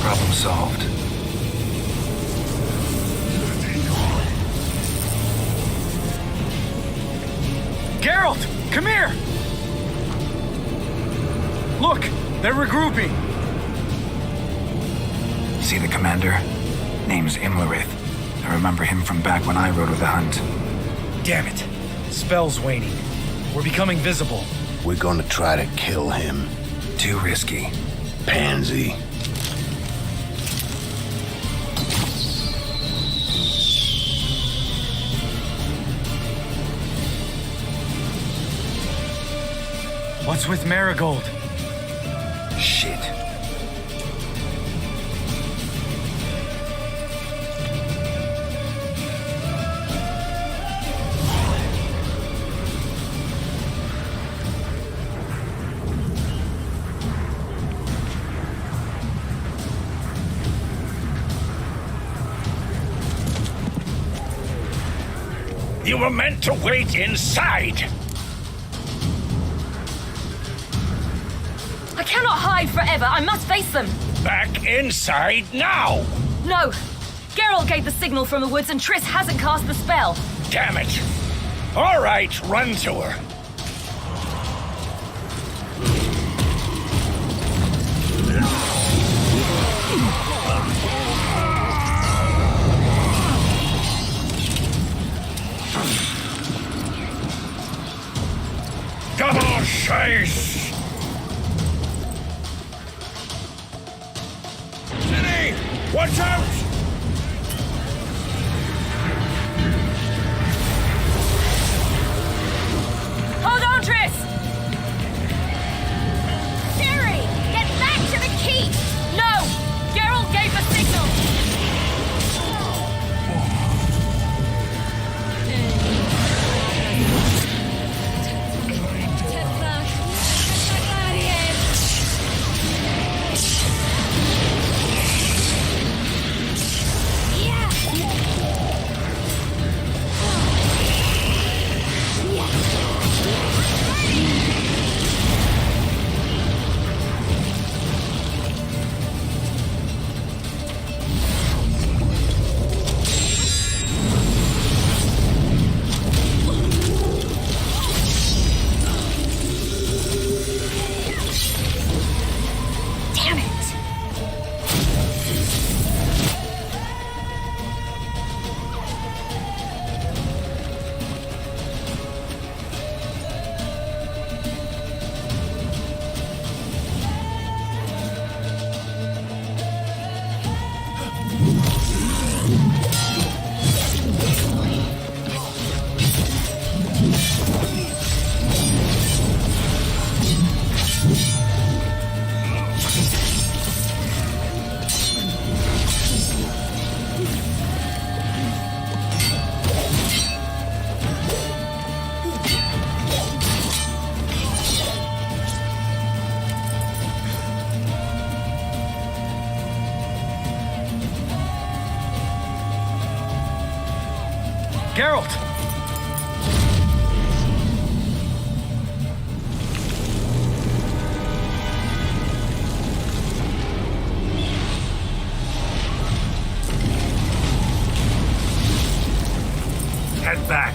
Problem solved. Geralt, come here! Look, they're regrouping. See the commander? Name's Imlerith. I remember him from back when I rode with the hunt. Damn it. Spell's waning. We're becoming visible. We're gonna try to kill him. Too risky. Pansy. What's with Marigold? Shit. You were meant to wait inside. I cannot hide forever. I must face them. Back inside now. No. Geralt gave the signal from the woods and Triss hasn't cast the spell. Damn it. All right, run to her. Double chase! Watch out! Hold on, Triss! Siri, get back to the keep! No! Geralt Geralt! Head back.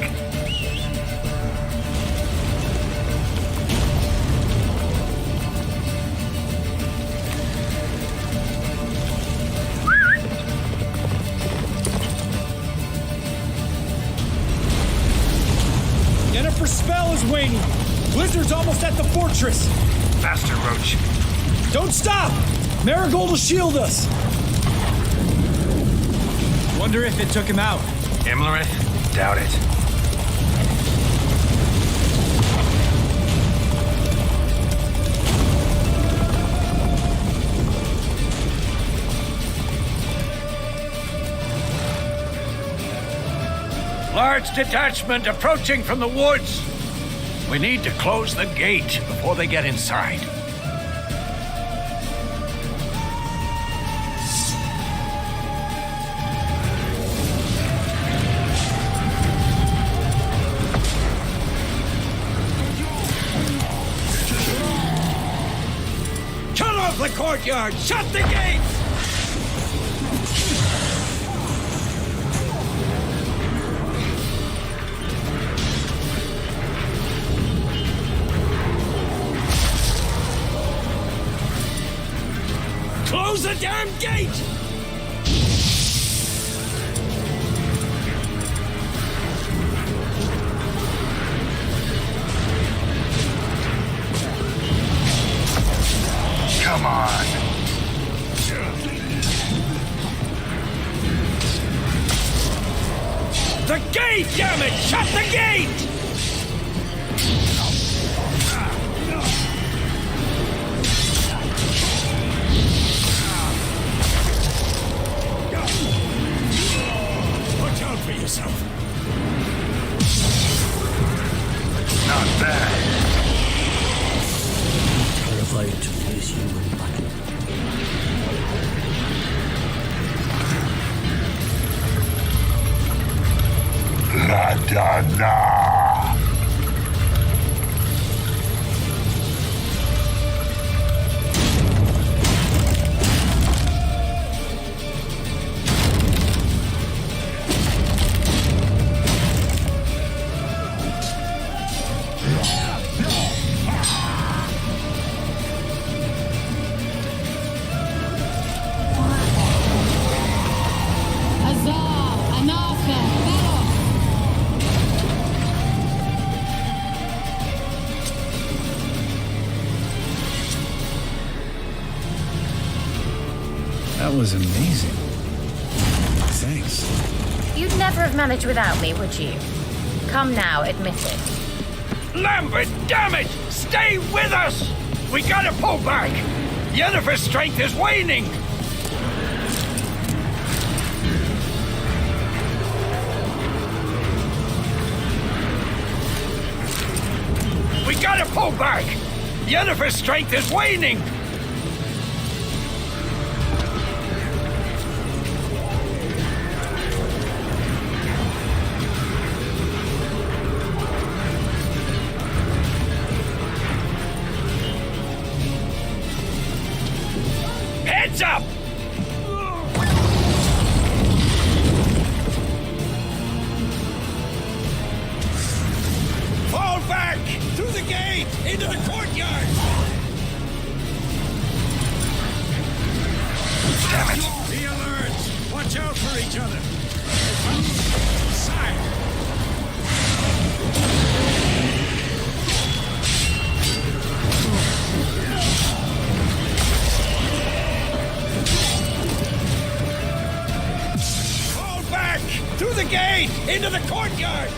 Yennefer's spell is waning. Blizzard's almost at the fortress. Faster, Roach. Don't stop! Marigold will shield us. Wonder if it took him out. Imlerith? Doubt it. Large detachment approaching from the woods. We need to close the gate before they get inside. Cut off the courtyard! Shut the gates! Close the damn gate! Come on. The gate, damn it! Shut the gate! Watch out for yourself. Not bad. Terrified to face you in battle. La da da. That was amazing. Thanks. You'd never have managed without me, would you? Come now, admit it. Lambert, damn it! Stay with us! We gotta pull back! Yennefer's strength is waning! We gotta pull back! Yennefer's strength is waning! Heads up! Fall back! Through the gate! Into the courtyard! Damn it. Be alert! Watch out for each other! Side! Through the gate! Into the courtyard!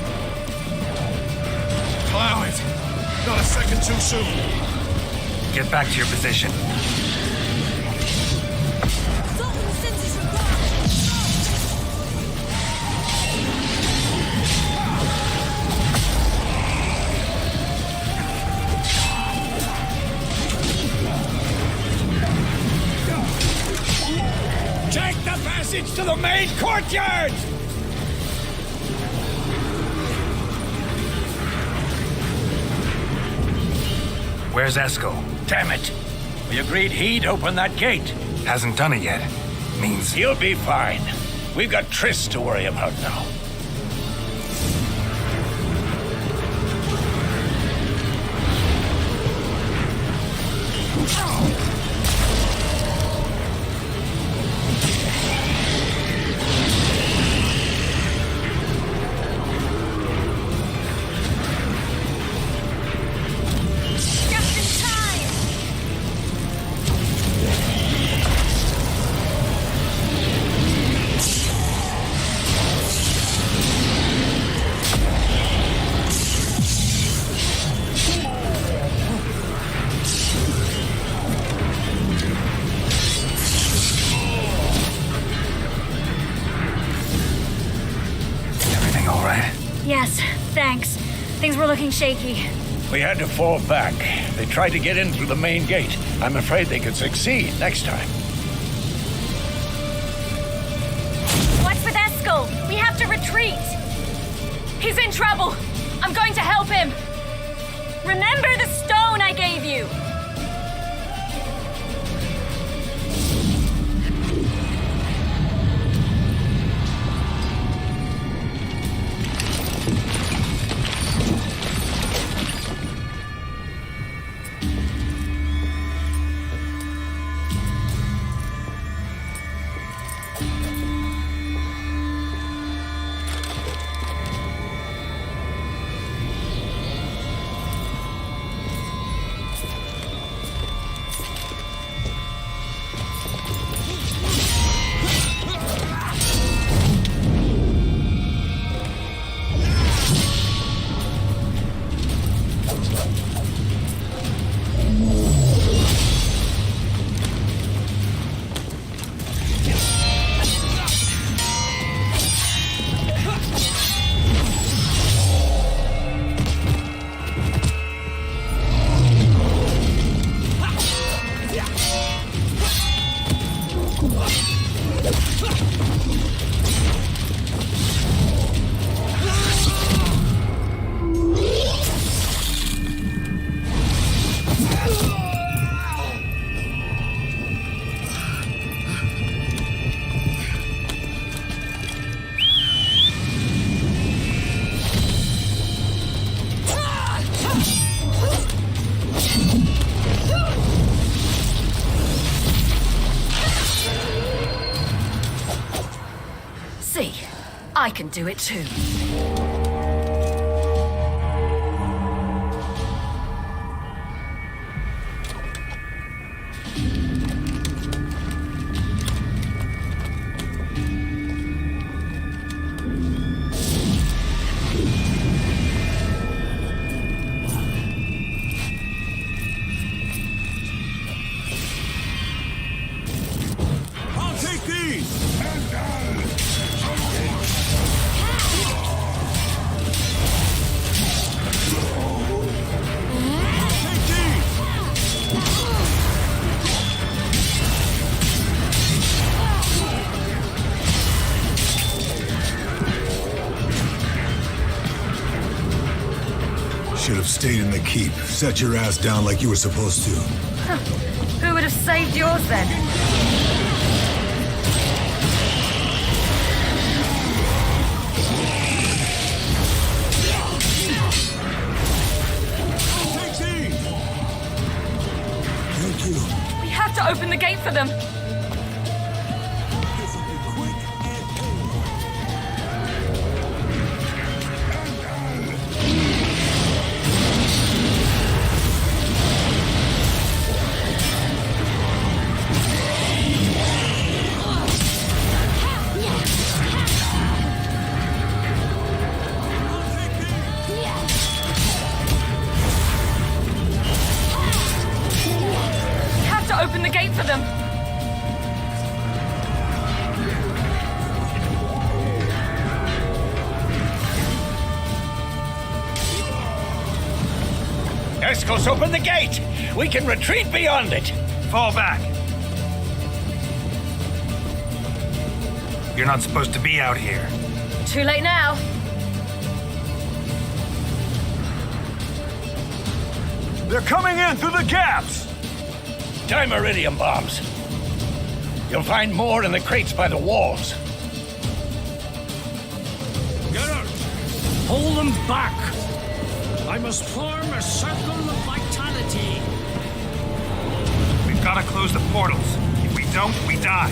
Allow it. Not a second too soon. Get back to your position. Take the passage to the main courtyard! Where's Esco? Damn it. We agreed he'd open that gate. Hasn't done it yet. Means... He'll be fine. We've got Triss to worry about now. Yes, thanks. Things were looking shaky. We had to fall back. They tried to get in through the main gate. I'm afraid they could succeed next time. What's with Eskel? We have to retreat. He's in trouble. I'm going to help him. Remember the stone I gave you. I can do it too. I'll take these! Should have stayed in the keep. Set your ass down like you were supposed to. Huh. Who would have saved yours then? Thank you. We have to open the gate for them. Open the gate for them. Escos, open the gate! We can retreat beyond it! Fall back. You're not supposed to be out here. Too late now. They're coming in through the gaps! Dimeridium bombs. You'll find more in the crates by the walls. Get her! Hold them back! I must form a circle of vitality. We've got to close the portals. If we don't, we die.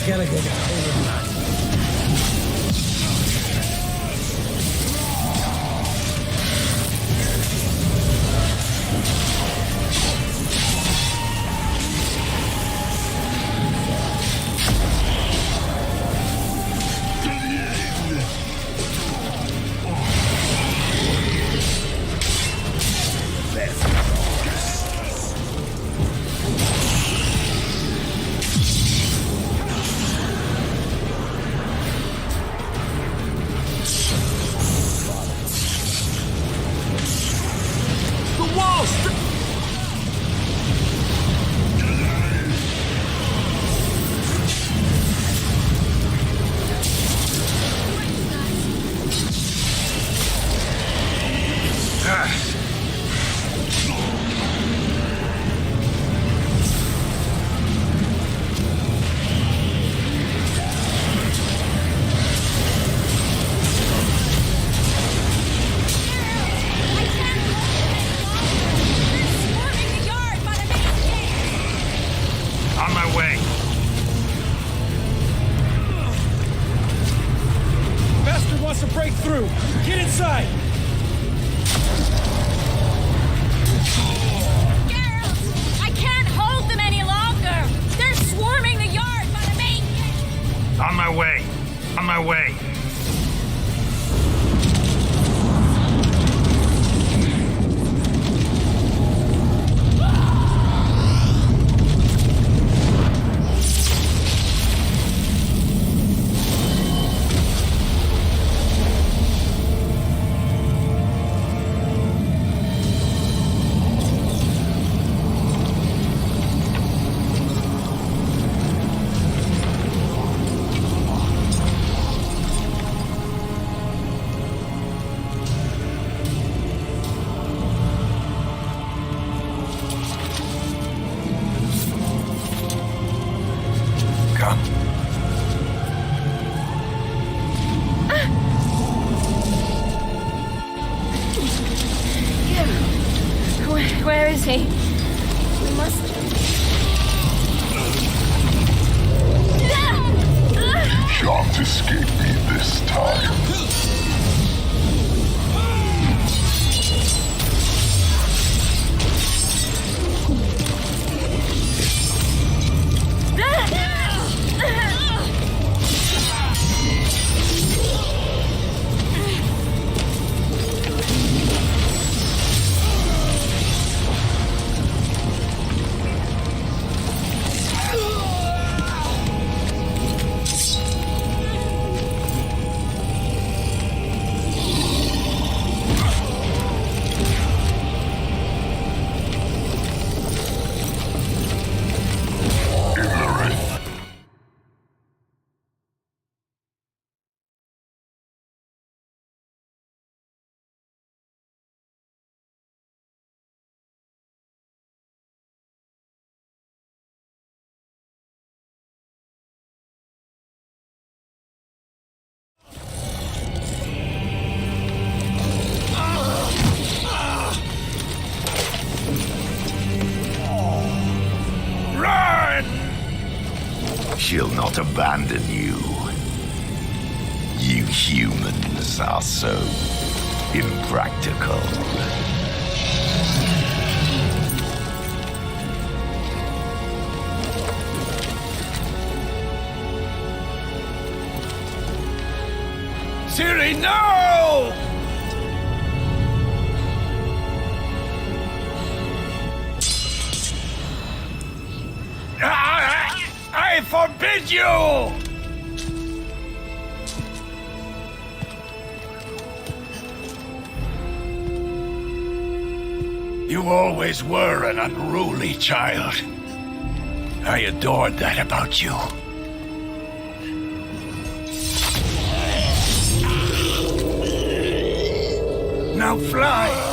Gotta get a hold of that. Where is he? We must... Shan't escape me this time. She'll not abandon you. You humans are so impractical. Ciri, no! I forbid you! You always were an unruly child. I adored that about you. Now fly!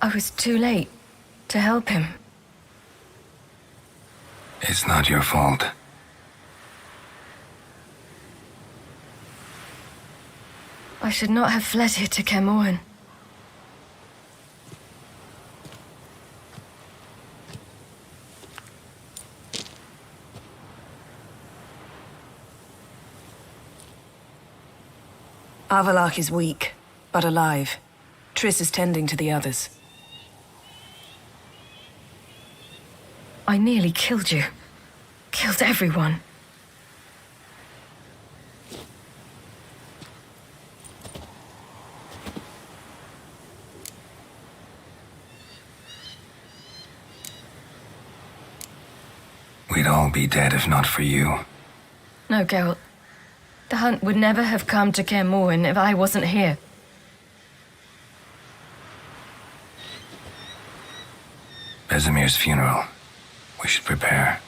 I was too late to help him. It's not your fault. I should not have fled here to Kermoren. Avalak is weak, but alive. Triss is tending to the others. I nearly killed you. Killed everyone. We'd all be dead if not for you. No, Geralt. The hunt would never have come to Kermoren if I wasn't here. Bezimir's funeral. We should prepare.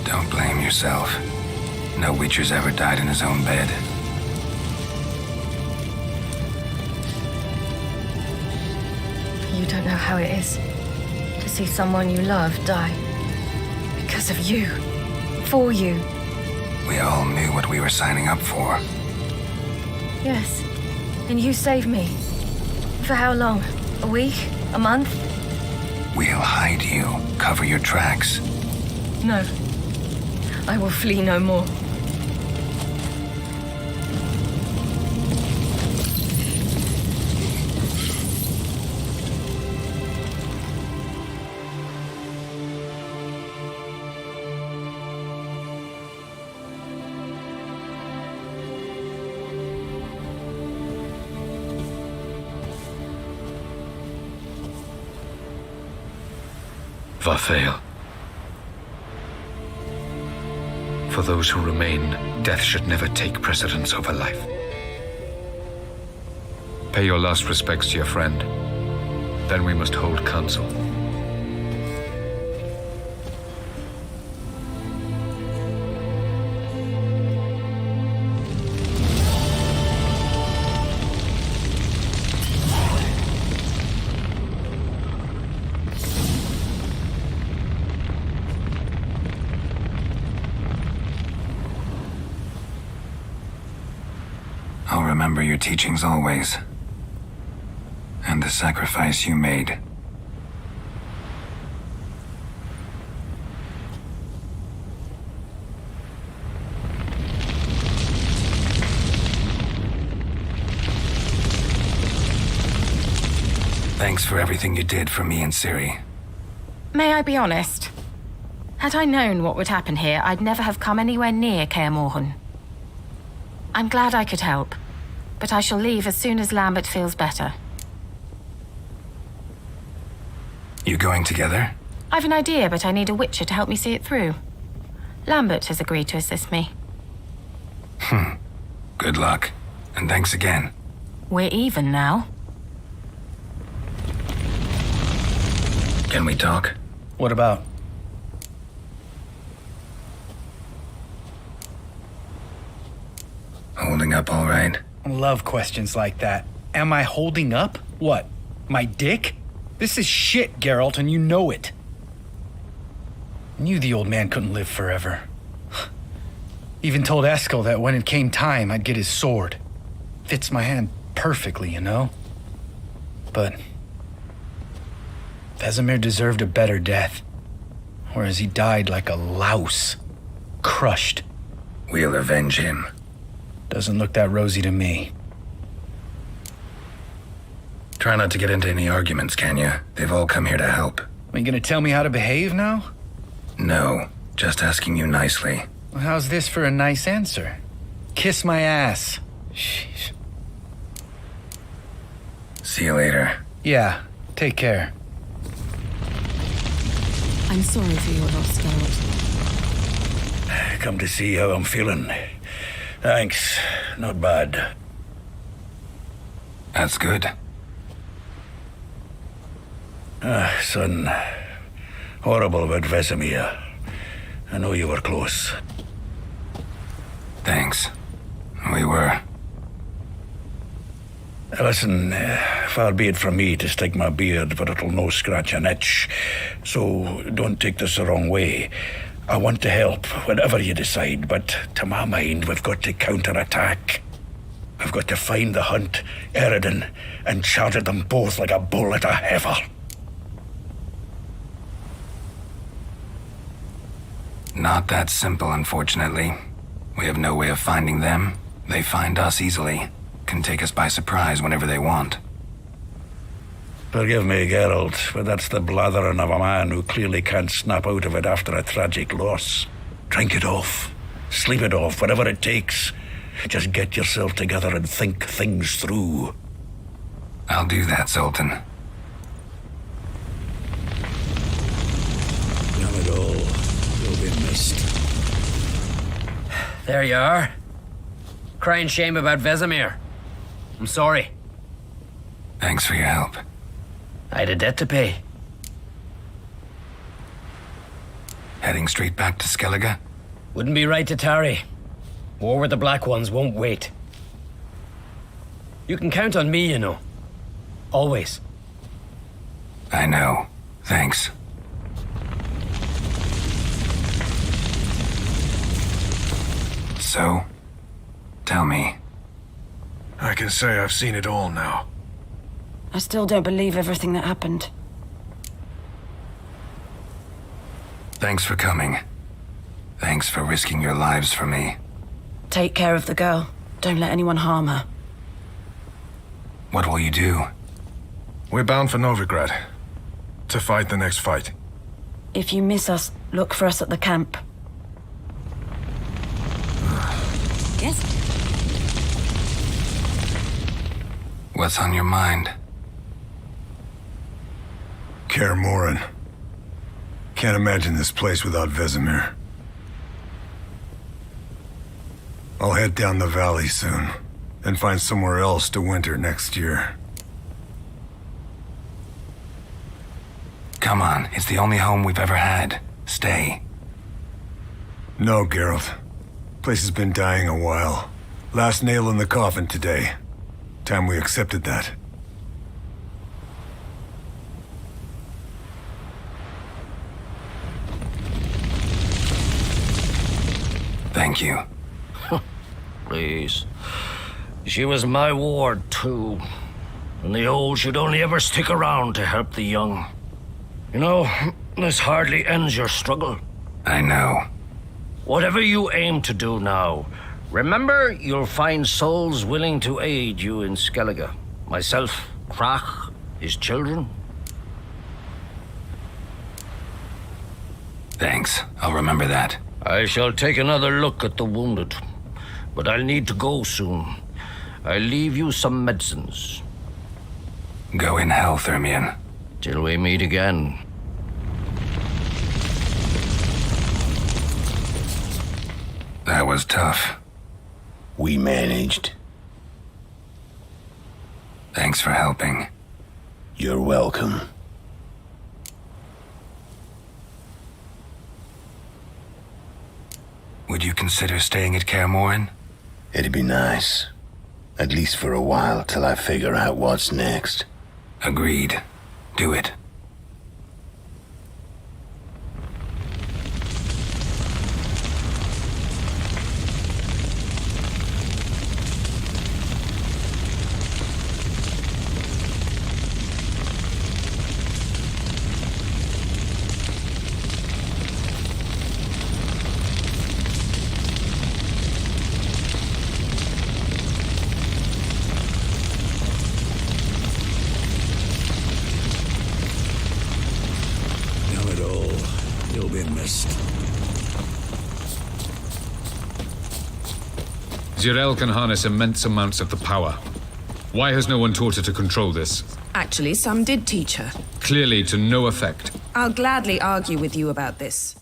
Don't blame yourself. No Witcher's ever died in his own bed. You don't know how it is to see someone you love die. Because of you. For you. We all knew what we were signing up for. Yes. And you saved me. For how long? A week? A month? We'll hide you. Cover your tracks. No. I will flee no more. Varthael. For those who remain, death should never take precedence over life. Pay your last respects to your friend. Then we must hold council. I'll remember your teachings always. And the sacrifice you made. Thanks for everything you did for me and Ciri. May I be honest? Had I known what would happen here, I'd never have come anywhere near Kaer Morhen. I'm glad I could help, but I shall leave as soon as Lambert feels better. You going together? I've an idea, but I need a Witcher to help me see it through. Lambert has agreed to assist me. Good luck, and thanks again. We're even now. Can we talk? What about? Holding up all right? I love questions like that. Am I holding up? What? My dick? This is shit, Geralt, and you know it. I knew the old man couldn't live forever. Even told Eskel that when it came time, I'd get his sword. Fits my hand perfectly, you know? But Vesemir deserved a better death. Whereas he died like a louse. Crushed. We'll avenge him. Doesn't look that rosy to me. Try not to get into any arguments, can you? They've all come here to help. Are you gonna tell me how to behave now? No, just asking you nicely. Well, how's this for a nice answer? Kiss my ass. Sheesh. See you later. Yeah, take care. I'm sorry for your loss, Geralt. Come to see how I'm feeling. Thanks. Not bad. That's good. Son. Horrible about Vesemir. I know you were close. Thanks. We were. Listen, far be it from me to stick my beard, but it'll no scratch an itch. So don't take this the wrong way. I want to help, whatever you decide, but to my mind, we've got to counterattack. We've got to find the Hunt, Eredin, and charge at them both like a bull at a heifer. Not that simple, unfortunately. We have no way of finding them. They find us easily. Can take us by surprise whenever they want. Forgive me, Geralt, but that's the blathering of a man who clearly can't snap out of it after a tragic loss. Drink it off. Sleep it off, whatever it takes. Just get yourself together and think things through. I'll do that, Sultan. None at all. You'll be missed. There you are. Crying shame about Vesemir. I'm sorry. Thanks for your help. I had a debt to pay. Heading straight back to Skellige? Wouldn't be right to tarry. War with the Black Ones won't wait. You can count on me, you know. Always. I know. Thanks. So, tell me. I can say I've seen it all now. I still don't believe everything that happened. Thanks for coming. Thanks for risking your lives for me. Take care of the girl. Don't let anyone harm her. What will you do? We're bound for Novigrad. To fight the next fight. If you miss us, look for us at the camp. Yes? What's on your mind? Kaer Morhen. Can't imagine this place without Vesemir. I'll head down the valley soon, and find somewhere else to winter next year. Come on, it's the only home we've ever had. Stay. No, Geralt. Place has been dying a while. Last nail in the coffin today. Time we accepted that. Thank you. Please. She was my ward, too. And the old should only ever stick around to help the young. You know, this hardly ends your struggle. I know. Whatever you aim to do now, remember you'll find souls willing to aid you in Skellige. Myself, Krach, his children. Thanks. I'll remember that. I shall take another look at the wounded, but I'll need to go soon. I'll leave you some medicines. Go in health, Ermion. Till we meet again. That was tough. We managed. Thanks for helping. You're welcome. Would you consider staying at Kaer Morhen? It'd be nice. At least for a while, till I figure out what's next. Agreed. Do it. Zirael can harness immense amounts of the power. Why has no one taught her to control this? Actually, some did teach her. Clearly to no effect. I'll gladly argue with you about this.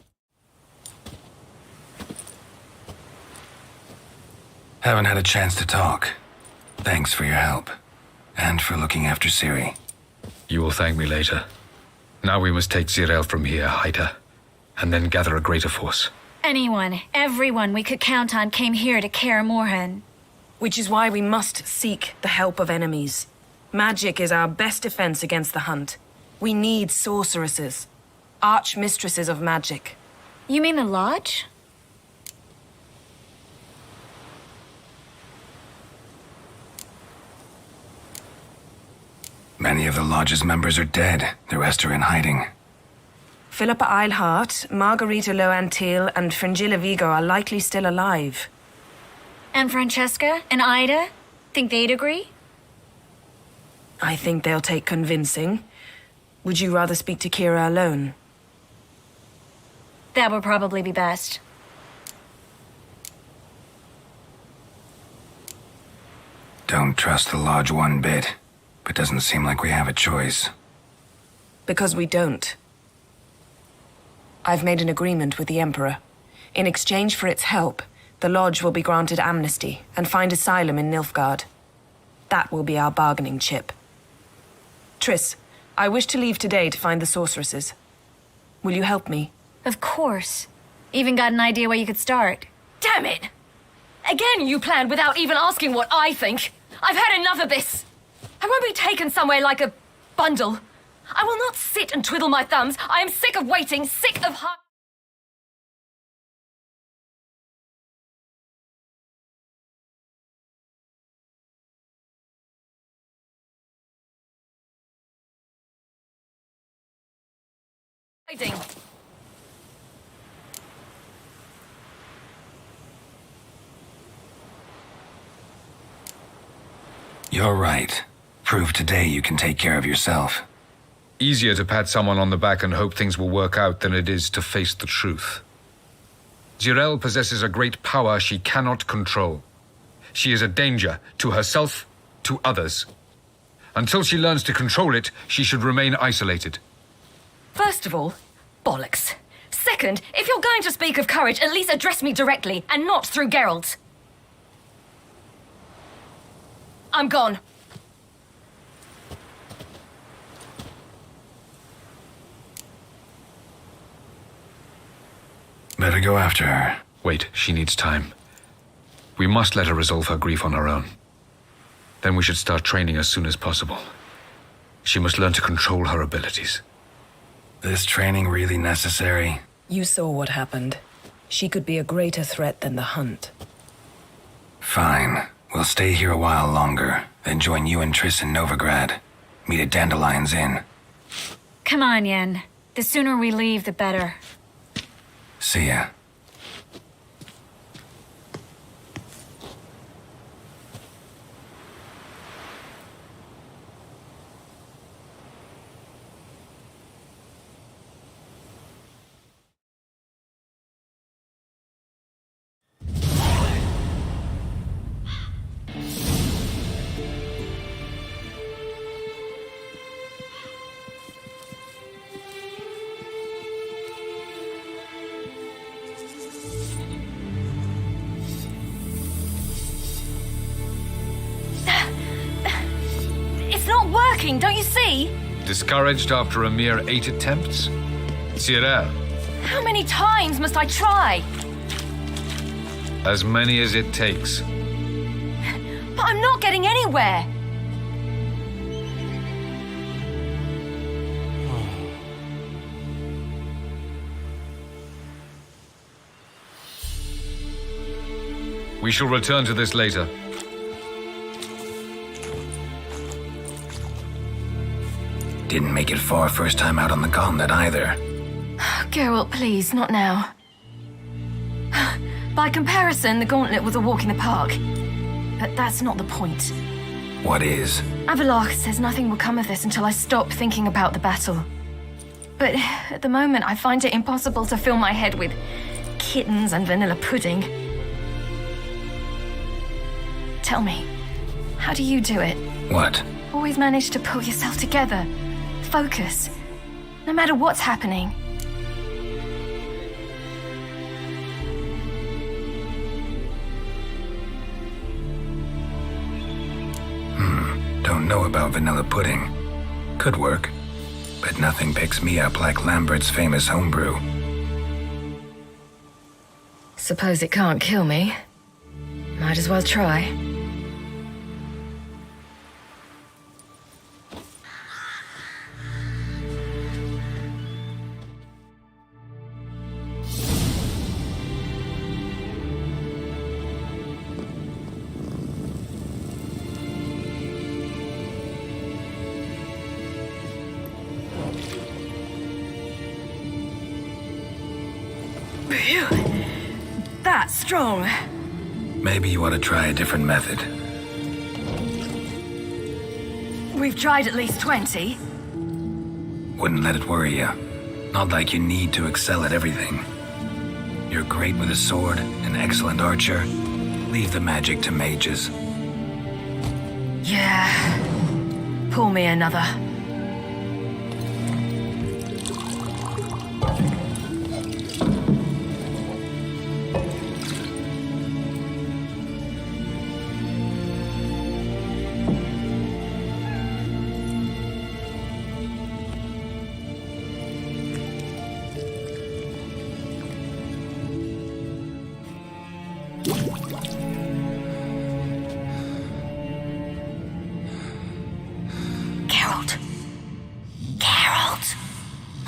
Haven't had a chance to talk. Thanks for your help. And for looking after Ciri. You will thank me later. Now we must take Zirael from here, hide her, and then gather a greater force. Anyone, everyone we could count on came here to Kaer Morhen. Which is why we must seek the help of enemies. Magic is our best defense against the hunt. We need sorceresses. Archmistresses of magic. You mean the Lodge? Many of the Lodge's members are dead. The rest are in hiding. Philippa Eilhart, Margarita Loantil, and Fringilla Vigo are likely still alive. And Francesca and Ida? Think they'd agree? I think they'll take convincing. Would you rather speak to Kira alone? That would probably be best. Don't trust the Lodge one bit, but doesn't seem like we have a choice. Because we don't. I've made an agreement with the Emperor. In exchange for its help, the Lodge will be granted amnesty and find asylum in Nilfgaard. That will be our bargaining chip. Triss, I wish to leave today to find the sorceresses. Will you help me? Of course. Even got an idea where you could start. Damn it! Again you planned without even asking what I think. I've had enough of this. I won't be taken somewhere like a bundle. I will not sit and twiddle my thumbs. I am sick of waiting, sick of hiding. You're right. Prove today you can take care of yourself. Easier to pat someone on the back and hope things will work out than it is to face the truth. Zirael possesses a great power she cannot control. She is a danger to herself, to others. Until she learns to control it, she should remain isolated. First of all, bollocks. Second, if you're going to speak of courage, at least address me directly, and not through Geralt. I'm gone. Better go after her. Wait, she needs time. We must let her resolve her grief on her own. Then we should start training as soon as possible. She must learn to control her abilities. This training really necessary? You saw what happened. She could be a greater threat than the hunt. Fine. We'll stay here a while longer, then join you and Triss in Novigrad. Meet at Dandelion's Inn. Come on, Yen. The sooner we leave, the better. See ya. talking, don't you see? Discouraged after a mere 8 attempts? Cyril, How many times must I try? as many as it takes. But I'm not getting anywhere. We shall return to this later. Didn't make it far first time out on the gauntlet either. Geralt, please, not now. By comparison, the gauntlet was a walk in the park. But that's not the point. What is? Avallac'h says nothing will come of this until I stop thinking about the battle. But at the moment, I find it impossible to fill my head with kittens and vanilla pudding. Tell me, how do you do it? What? Always manage to pull yourself together. Focus. No matter what's happening. Don't know about vanilla pudding. Could work. But nothing picks me up like Lambert's famous homebrew. Suppose it can't kill me. Might as well try. That's strong. Maybe you ought to try a different method. We've tried at least 20. Wouldn't let it worry you. Not like you need to excel at everything. You're great with a sword, an excellent archer. Leave the magic to mages. Yeah. Pull me another.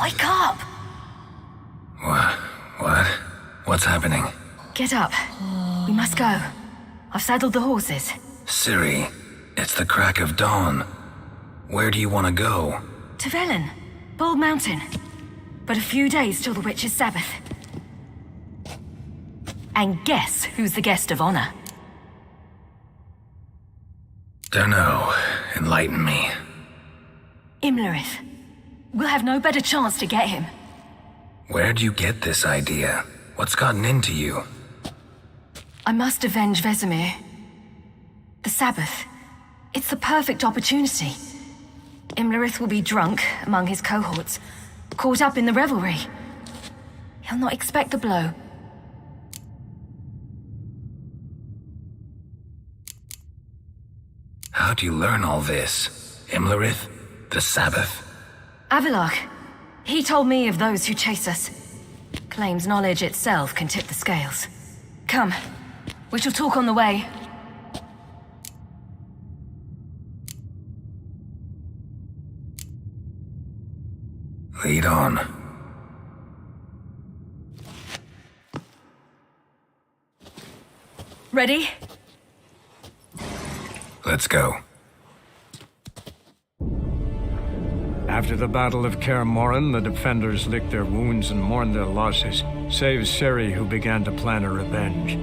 Wake up! What? What's happening? Get up. We must go. I've saddled the horses. Ciri, it's the crack of dawn. Where do you want to go? To Velen. Bald Mountain. But a few days till the Witch's Sabbath. And guess who's the guest of honor? Dunno. Enlighten me. Imlerith. We'll have no better chance to get him. Where'd you get this idea? What's gotten into you? I must avenge Vesemir. The Sabbath. It's the perfect opportunity. Imlerith will be drunk among his cohorts, caught up in the revelry. He'll not expect the blow. How'd you learn all this? Imlerith? The Sabbath? Avallac'h. He told me of those who chase us. Claims knowledge itself can tip the scales. Come. We shall talk on the way. Lead on. Ready? Let's go. After the Battle of Kaer Morhen, the defenders licked their wounds and mourned their losses, save Ciri, who began to plan a revenge.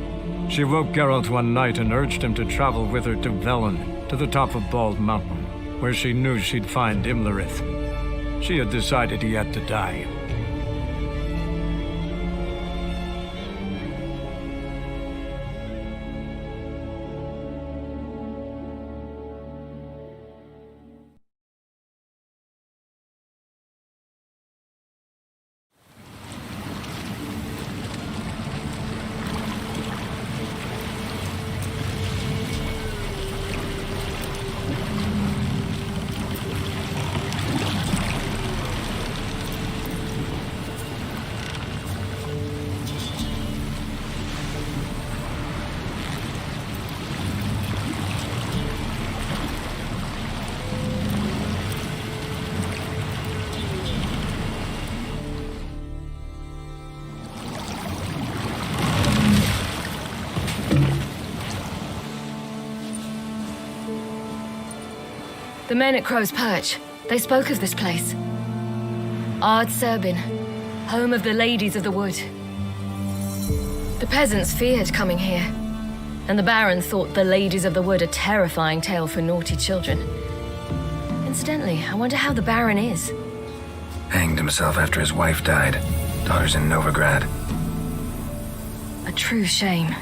She woke Geralt one night and urged him to travel with her to Velen, to the top of Bald Mountain, where she knew she'd find Imlerith. She had decided he had to die. The men at Crow's Perch, they spoke of this place. Ard Serbin, home of the Ladies of the Wood. The peasants feared coming here, and the Baron thought the Ladies of the Wood a terrifying tale for naughty children. Incidentally, I wonder how the Baron is. Hanged himself after his wife died. Daughter's in Novigrad. A true shame.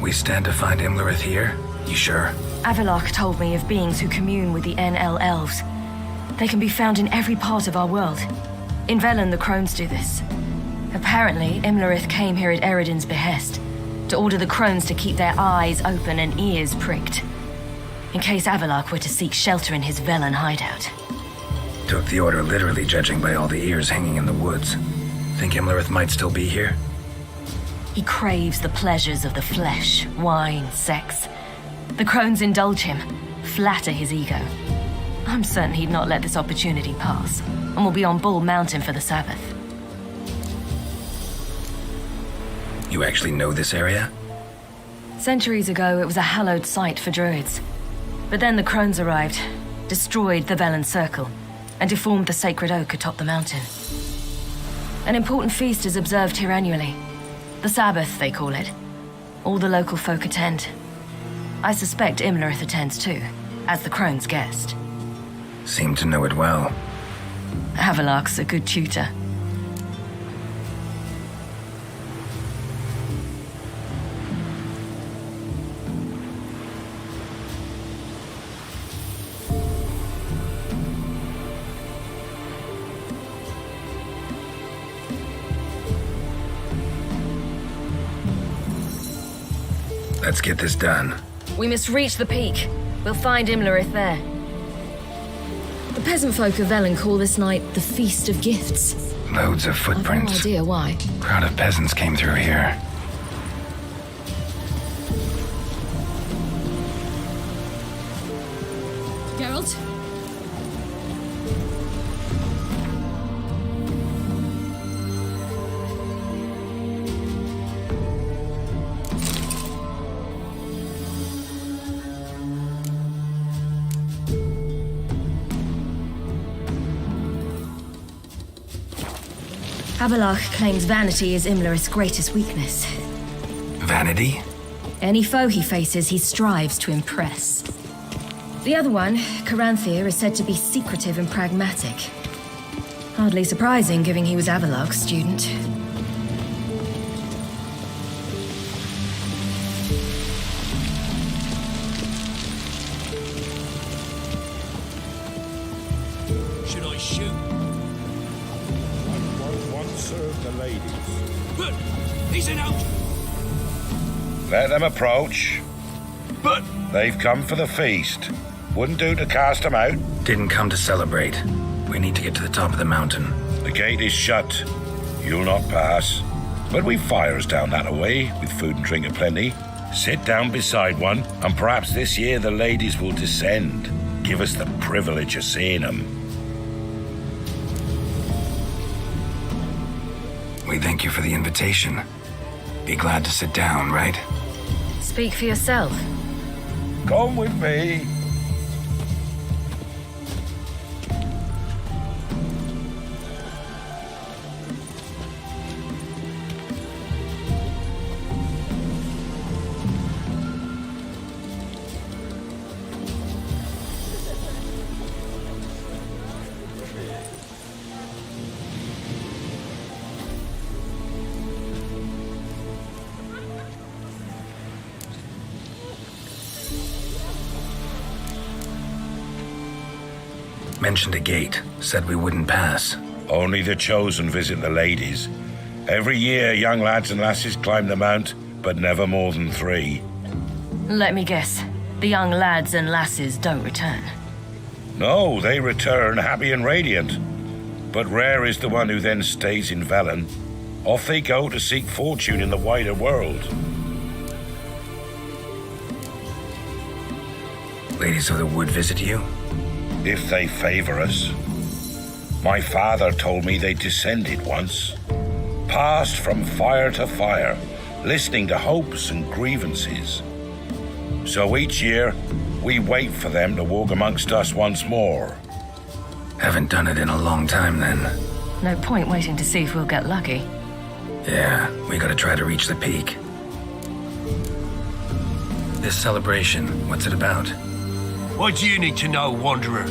We stand to find Imlerith here? You sure? Avalok told me of beings who commune with the NL elves. They can be found in every part of our world. In Velen, the Crones do this. Apparently, Imlerith came here at Eredin's behest, to order the Crones to keep their eyes open and ears pricked, in case Avalok were to seek shelter in his Velen hideout. Took the order literally, judging by all the ears hanging in the woods. Think Imlerith might still be here? He craves the pleasures of the flesh, wine, sex. The Crones indulge him, flatter his ego. I'm certain he'd not let this opportunity pass, and will be on Bull Mountain for the Sabbath. You actually know this area? Centuries ago, it was a hallowed site for druids. But then the Crones arrived, destroyed the Velen Circle, and deformed the sacred oak atop the mountain. An important feast is observed here annually. The Sabbath, they call it. All the local folk attend. I suspect Imlerith attends too, as the Crone's guest. Seem to know it well. Avalok's a good tutor. Let's get this done. We must reach the peak. We'll find Imlerith there. The peasant folk of Velen call this night the Feast of Gifts. Loads of footprints. I've no idea why. Crowd of peasants came through here. Geralt? Avalok claims vanity is Imlerith's greatest weakness. Vanity? Any foe he faces, he strives to impress. The other one, Caranthir, is said to be secretive and pragmatic. Hardly surprising, given he was Avalok's student. Should I shoot? Serve the ladies. But he's in out. Let them approach. But they've come for the feast. Wouldn't do to cast them out. Didn't come to celebrate. We need to get to the top of the mountain. The gate is shut. You'll not pass. But we've fires down that away, with food and drink aplenty. Sit down beside one, and perhaps this year the ladies will descend. Give us the privilege of seeing them. We thank you for the invitation. Be glad to sit down, right? Speak for yourself. Come with me. Mentioned a gate. Said we wouldn't pass. Only the chosen visit the ladies. Every year, young lads and lasses climb the mount, but never more than 3. Let me guess. The young lads and lasses don't return. No, they return happy and radiant. But rare is the one who then stays in Velen. Off they go to seek fortune in the wider world. Ladies of the Wood visit you? If they favor us. My father told me they descended once. Passed from fire to fire, listening to hopes and grievances. So each year, we wait for them to walk amongst us once more. Haven't done it in a long time, then. No point waiting to see if we'll get lucky. Yeah, we gotta try to reach the peak. This celebration, what's it about? What do you need to know, Wanderer?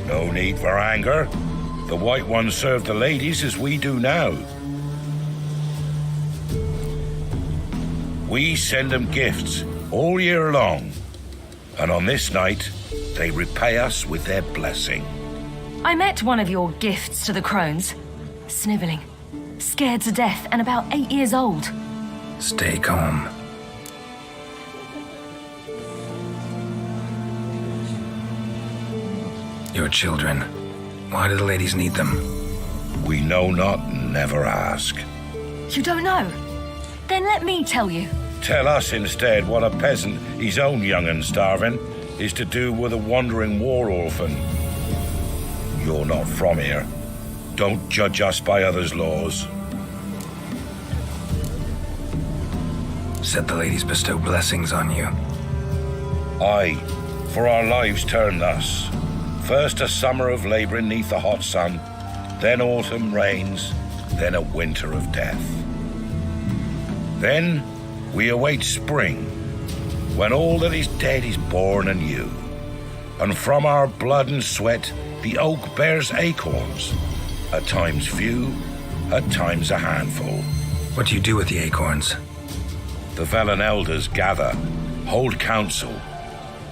No need for anger. The White Ones serve the ladies as we do now. We send them gifts all year long, and on this night, they repay us with their blessing. I met one of your gifts to the crones. Sniveling, scared to death, and about 8 years old. Stay calm. Your children. Why do the ladies need them? We know not and never ask. You don't know? Then let me tell you. Tell us instead what a peasant, his own young and starving, is to do with a wandering war orphan. You're not from here. Don't judge us by others' laws. Said the ladies bestow blessings on you. Aye, for our lives turn thus. First a summer of labouring neath the hot sun, then autumn rains, then a winter of death. Then we await spring, when all that is dead is born anew, and from our blood and sweat the oak bears acorns, at times few, at times a handful. What do you do with the acorns? The Velen elders gather, hold council.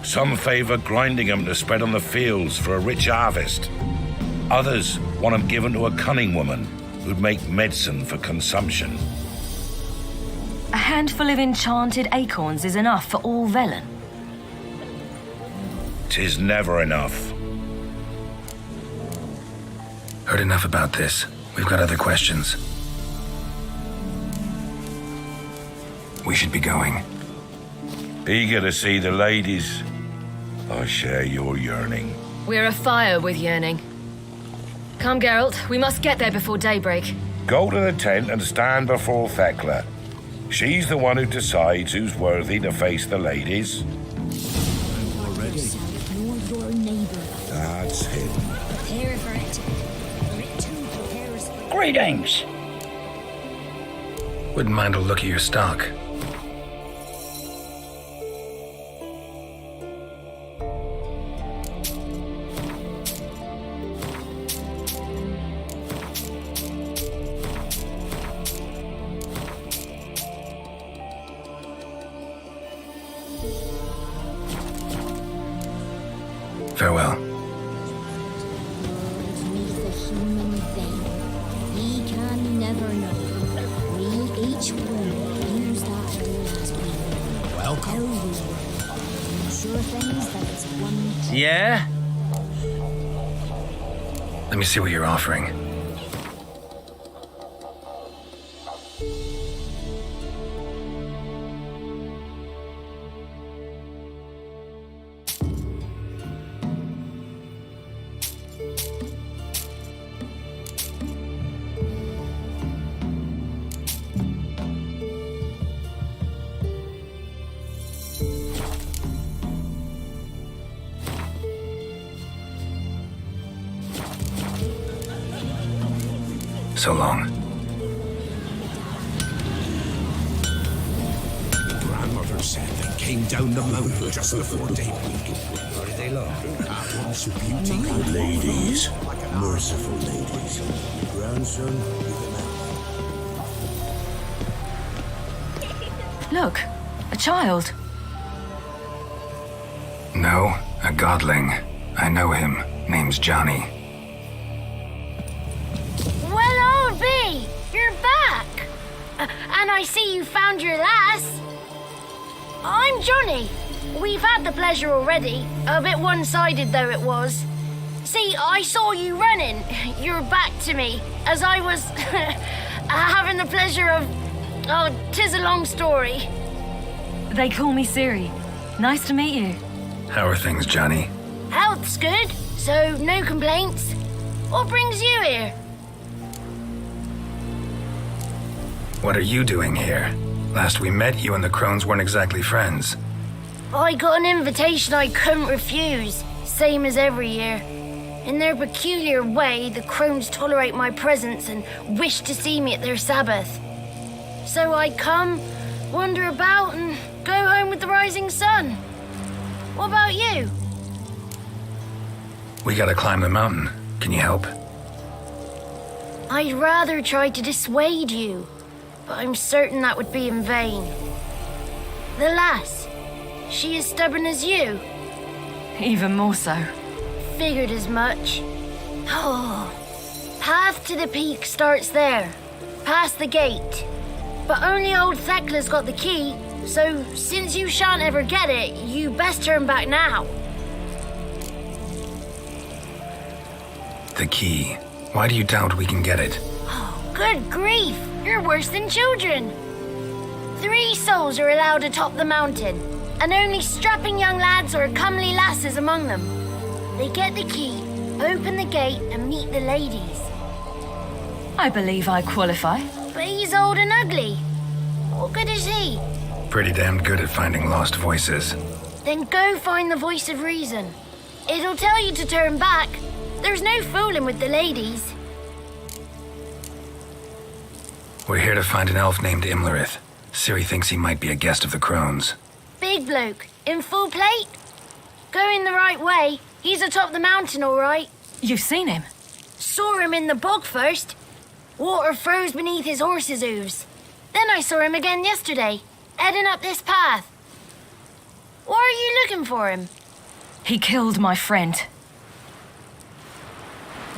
Some favour grinding them to spread on the fields for a rich harvest. Others want them given to a cunning woman who'd make medicine for consumption. A handful of enchanted acorns is enough for all Velen. 'Tis never enough. Heard enough about this. We've got other questions. We should be going. Eager to see the ladies. I share your yearning. We're afire with yearning. Come, Geralt. We must get there before daybreak. Go to the tent and stand before Thekla. She's the one who decides who's worthy to face the ladies. Your neighbor. That's him. Prepare for it. For it too prepares for... Greetings. Wouldn't mind a look at your stock. Farewell. Neath a human vein. We can never know. We each one use that hole as we welcome. Sure things that it's one. Yeah? Let me see what you're offering. So long. Grandmother said they came down the mountain just before daybreak. Where did they look? At once beauty. Ladies, merciful ladies. Grandson with Look, a child. No, a godling. I know him. Name's Johnny. Well, old B, you're back. And I see you found your lass. I'm Johnny. We've had the pleasure already. A bit one-sided though it was. See, I saw you running. Your back to me as I was having the pleasure of... Oh, 'tis a long story. They call me Ciri. Nice to meet you. How are things, Johnny? Health's good, so no complaints. What brings you here? What are you doing here? Last we met, you and the crones weren't exactly friends. I got an invitation I couldn't refuse, same as every year. In their peculiar way, the crones tolerate my presence and wish to see me at their Sabbath. So I come, wander about, and go home with the rising sun. What about you? We gotta climb the mountain. Can you help? I'd rather try to dissuade you, but I'm certain that would be in vain. The lass, she as stubborn as you? Even more so. Figured as much. Oh, path to the peak starts there, past the gate. But only old Thekla's got the key, so since you shan't ever get it, you best turn back now. The key. Why do you doubt we can get it? Good grief, you're worse than children. 3 souls are allowed atop the mountain, and only strapping young lads or comely lasses among them. They get the key, open the gate, and meet the ladies. I believe I qualify. But he's old and ugly. What good is he? Pretty damn good at finding lost voices. Then go find the voice of reason. It'll tell you to turn back. There's no fooling with the ladies. We're here to find an elf named Imlerith. Ciri thinks he might be a guest of the crones. Big bloke, in full plate? Going the right way. He's atop the mountain, all right. You've seen him? Saw him in the bog first. Water froze beneath his horse's hooves. Then I saw him again yesterday, heading up this path. Why are you looking for him? He killed my friend.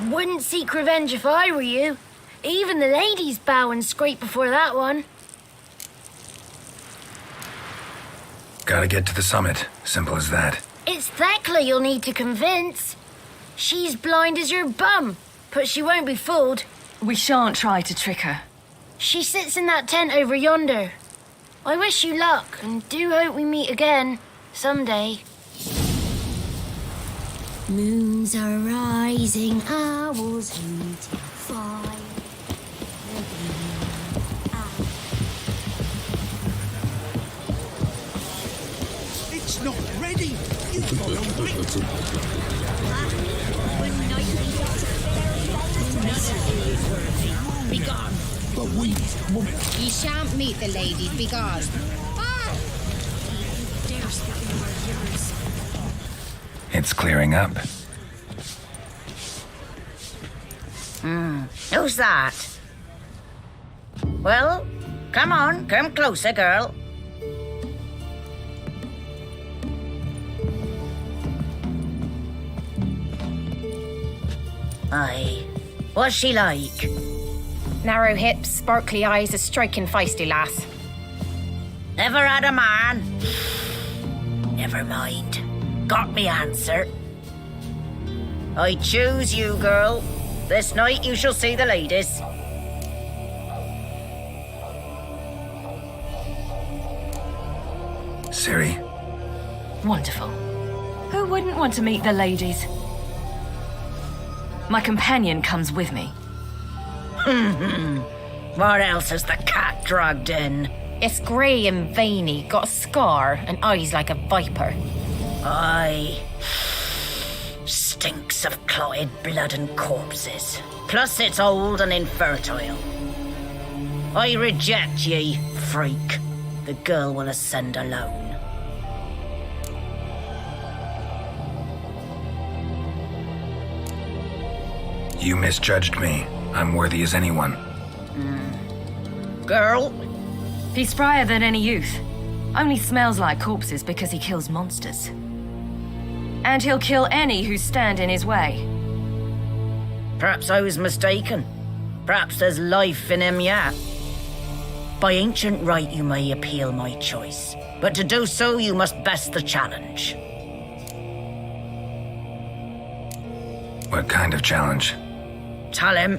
Wouldn't seek revenge if I were you. Even the ladies bow and scrape before that one. Gotta get to the summit. Simple as that. It's Thekla you'll need to convince. She's blind as your bum, but she won't be fooled. We shan't try to trick her. She sits in that tent over yonder. I wish you luck, and do hope we meet again, someday. Moons are rising, owls eating fire. It's not ready. You've got to wait. Be gone. But we won't. Ye shan't meet the ladies. Be gone. It's clearing up. Who's that? Well, come on. Come closer, girl. Aye. What's she like? Narrow hips, sparkly eyes, a striking feisty lass. Never had a man. Never mind. Got me answer. I choose you, girl. This night you shall see the ladies. Ciri. Wonderful. Who wouldn't want to meet the ladies? My companion comes with me. What else has the cat dragged in? It's grey and veiny, got a scar, and eyes like a viper. Aye. Stinks of clotted blood and corpses. Plus it's old and infertile. I reject ye, freak. The girl will ascend alone. You misjudged me. I'm worthy as anyone. Girl? He's spryer than any youth. Only smells like corpses because he kills monsters. And he'll kill any who stand in his way. Perhaps I was mistaken. Perhaps there's life in him yet. By ancient right you may appeal my choice, but to do so you must best the challenge. What kind of challenge? Tell him.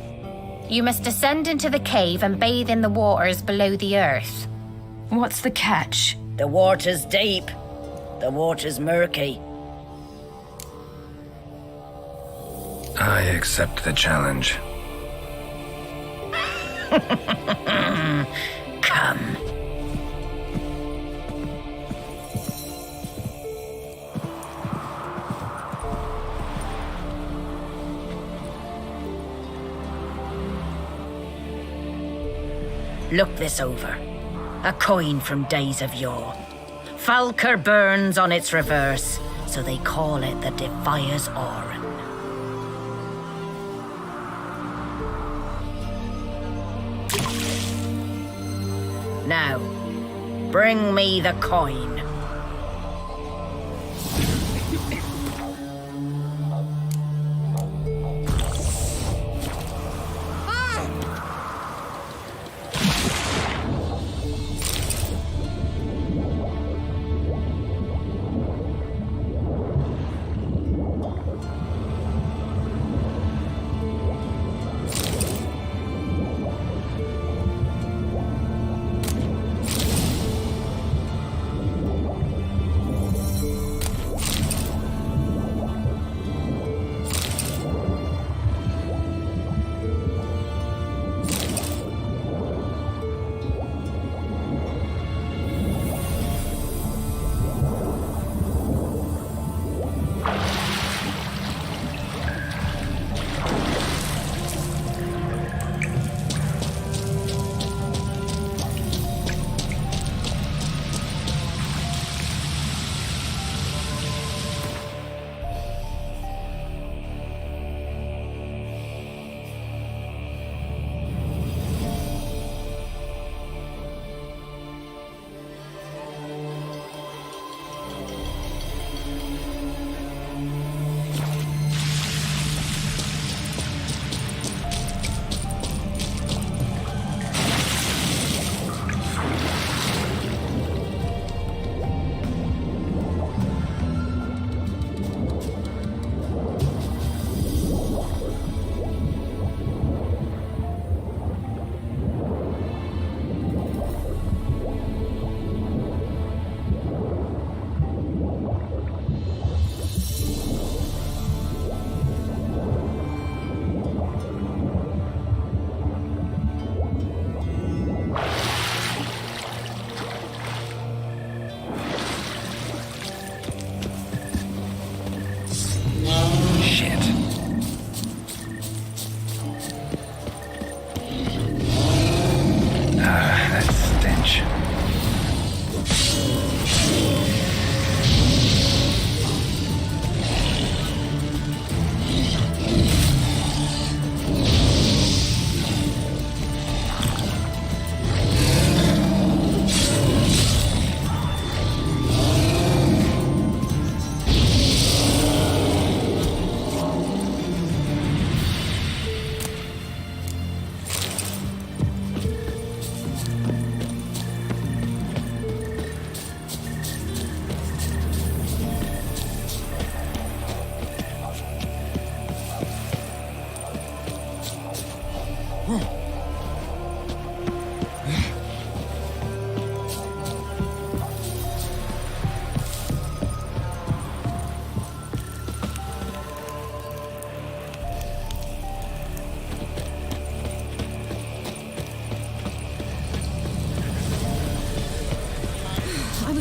You must descend into the cave and bathe in the waters below the earth. What's the catch? The water's deep. The water's murky. I accept the challenge. Come. Look this over. A coin from days of yore. Falker burns on its reverse, so they call it the Defier's Oran. Now, bring me the coin.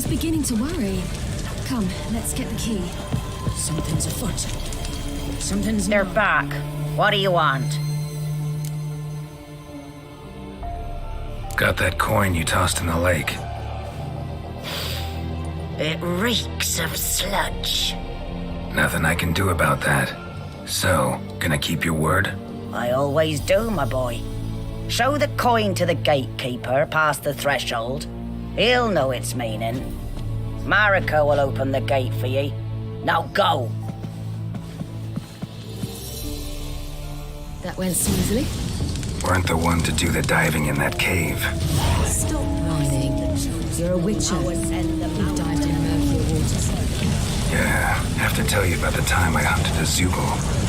Beginning to worry. Come, let's get the key. Something's afoot. They're back. What do you want? Got that coin you tossed in the lake. It reeks of sludge. Nothing I can do about that. So, gonna keep your word? I always do, my boy. Show the coin to the gatekeeper past the threshold. He'll know its meaning. Marika will open the gate for ye. Now go! That went smoothly. Weren't the one to do the diving in that cave. Stop whining. You're a witcher. You've dived in murky waters. Yeah, have to tell you about the time I hunted a Zoogle.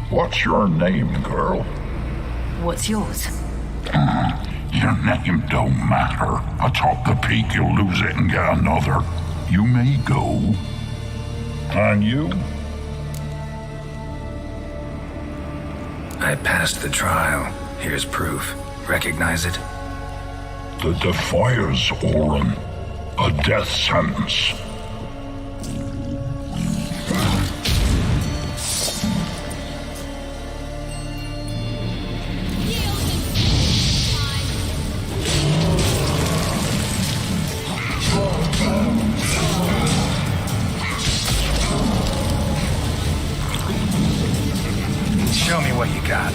What's your name, girl? What's yours? Your name don't matter. Atop the peak, you'll lose it and get another. You may go. And you? I passed the trial. Here's proof. Recognize it? The Defier's Orin. A death sentence. Show me what you got.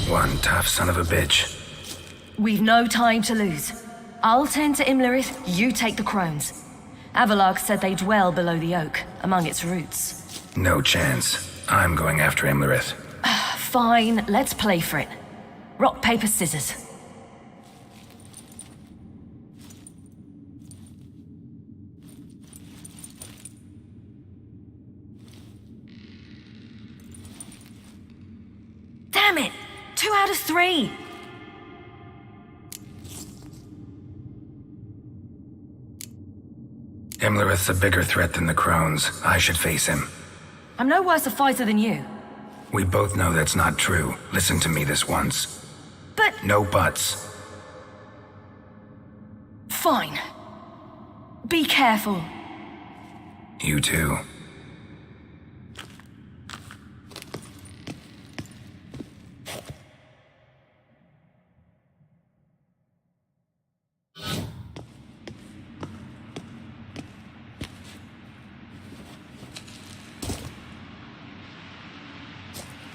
One tough son of a bitch. We've no time to lose. I'll tend to Imlerith, you take the crones. Avalark said they dwell below the oak, among its roots. No chance. I'm going after Imlerith. Fine, let's play for it. Rock, paper, scissors. Damn it! 2 out of 3! Imlerith's a bigger threat than the crones. I should face him. I'm no worse a fighter than you. We both know that's not true. Listen to me this once. But... No buts. Fine. Be careful. You too.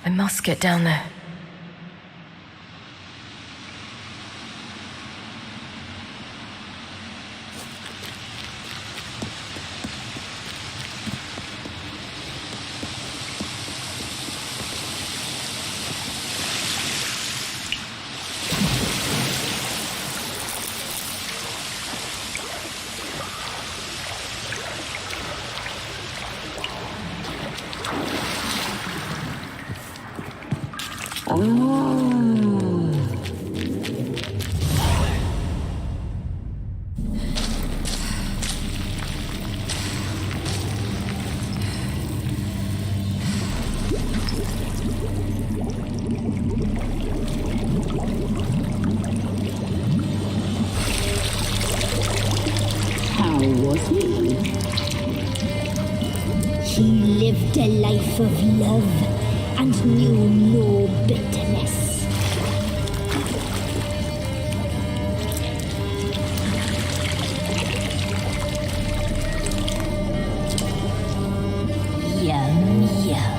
I must get down there. How was he? He lived a life of love and knew no bitterness. Yum, yum.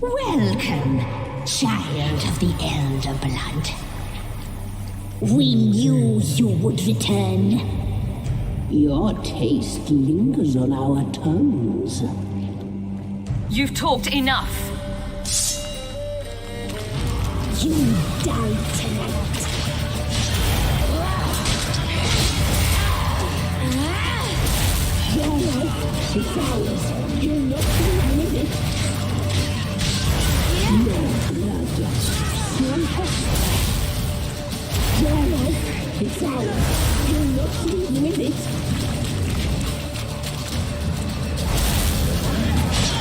Welcome, child of the Elder Blood. We knew you would return. Your taste lingers on our tongues. You've talked enough. You die tonight. Your life is ours. You're not with it. Your blood, your heart. Your life is ours. You're not with it.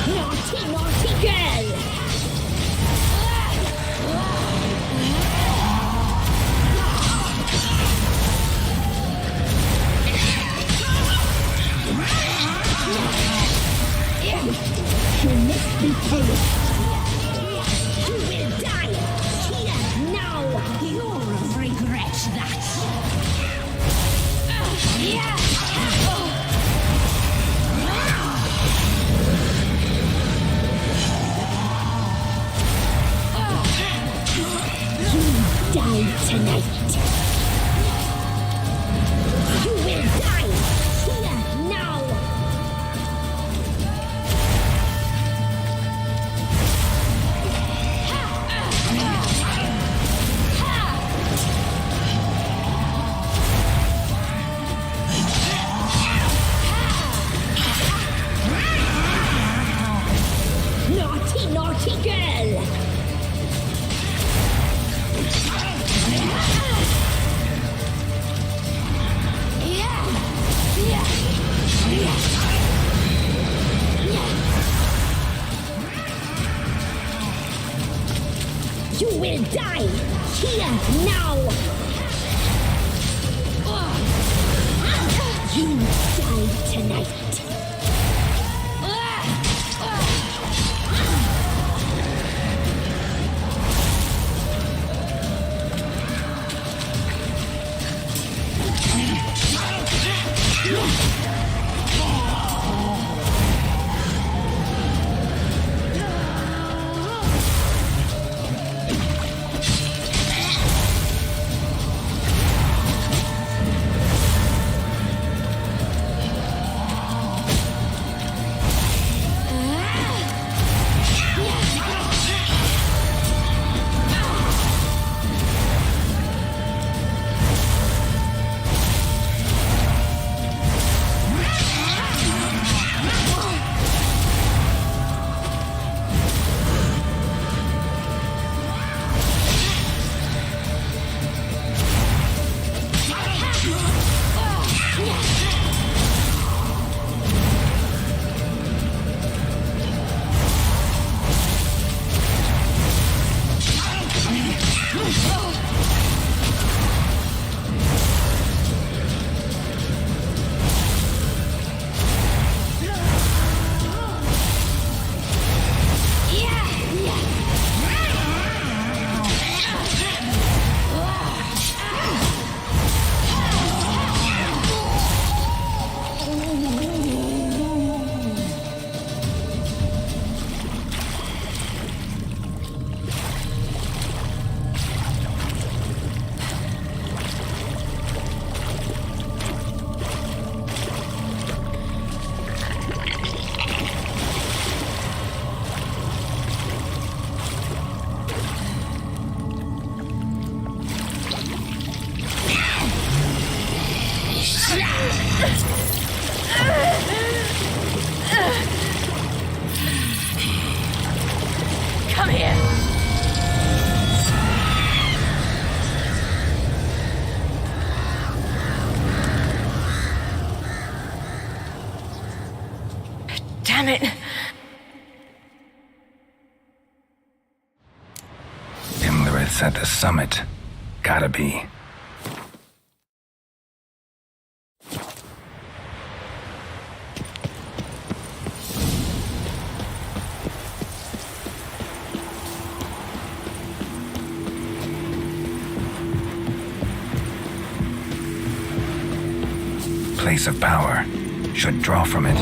Naughty, naughty girl! must be punished. You will die here now. You'll regret that. You die tonight. You will die here now. Naughty, naughty girl! You will die here now! You die tonight! Come here. Damn it. Imlerith's at the summit. Gotta be. Place of power. Should draw from it.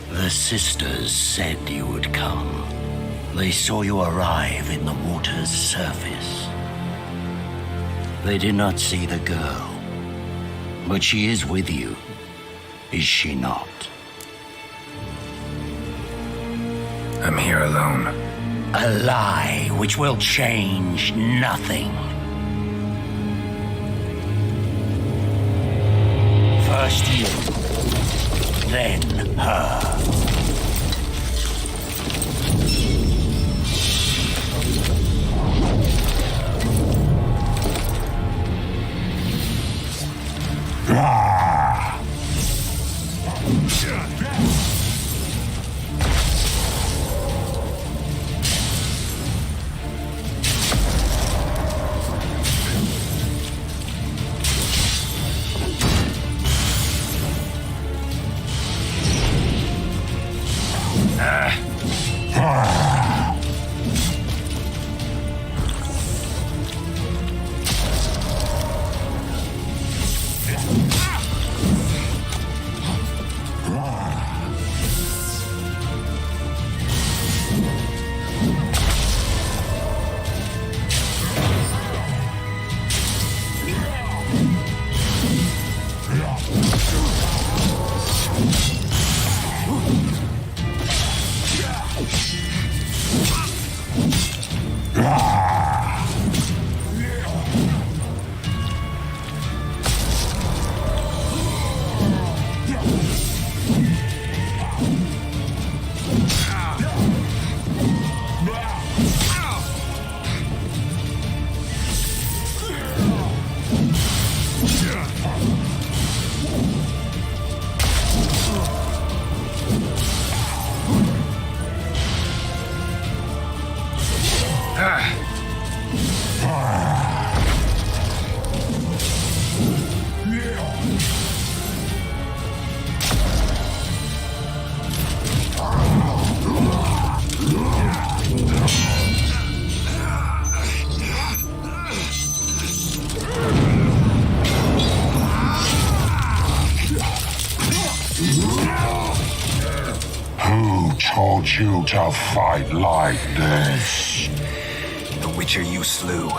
The sisters said you would come. They saw you arrive in the water's surface. They did not see the girl, but she is with you, is she not? I'm here alone. A lie which will change nothing. First you, then her. Who taught you to fight like this? The Witcher you slew.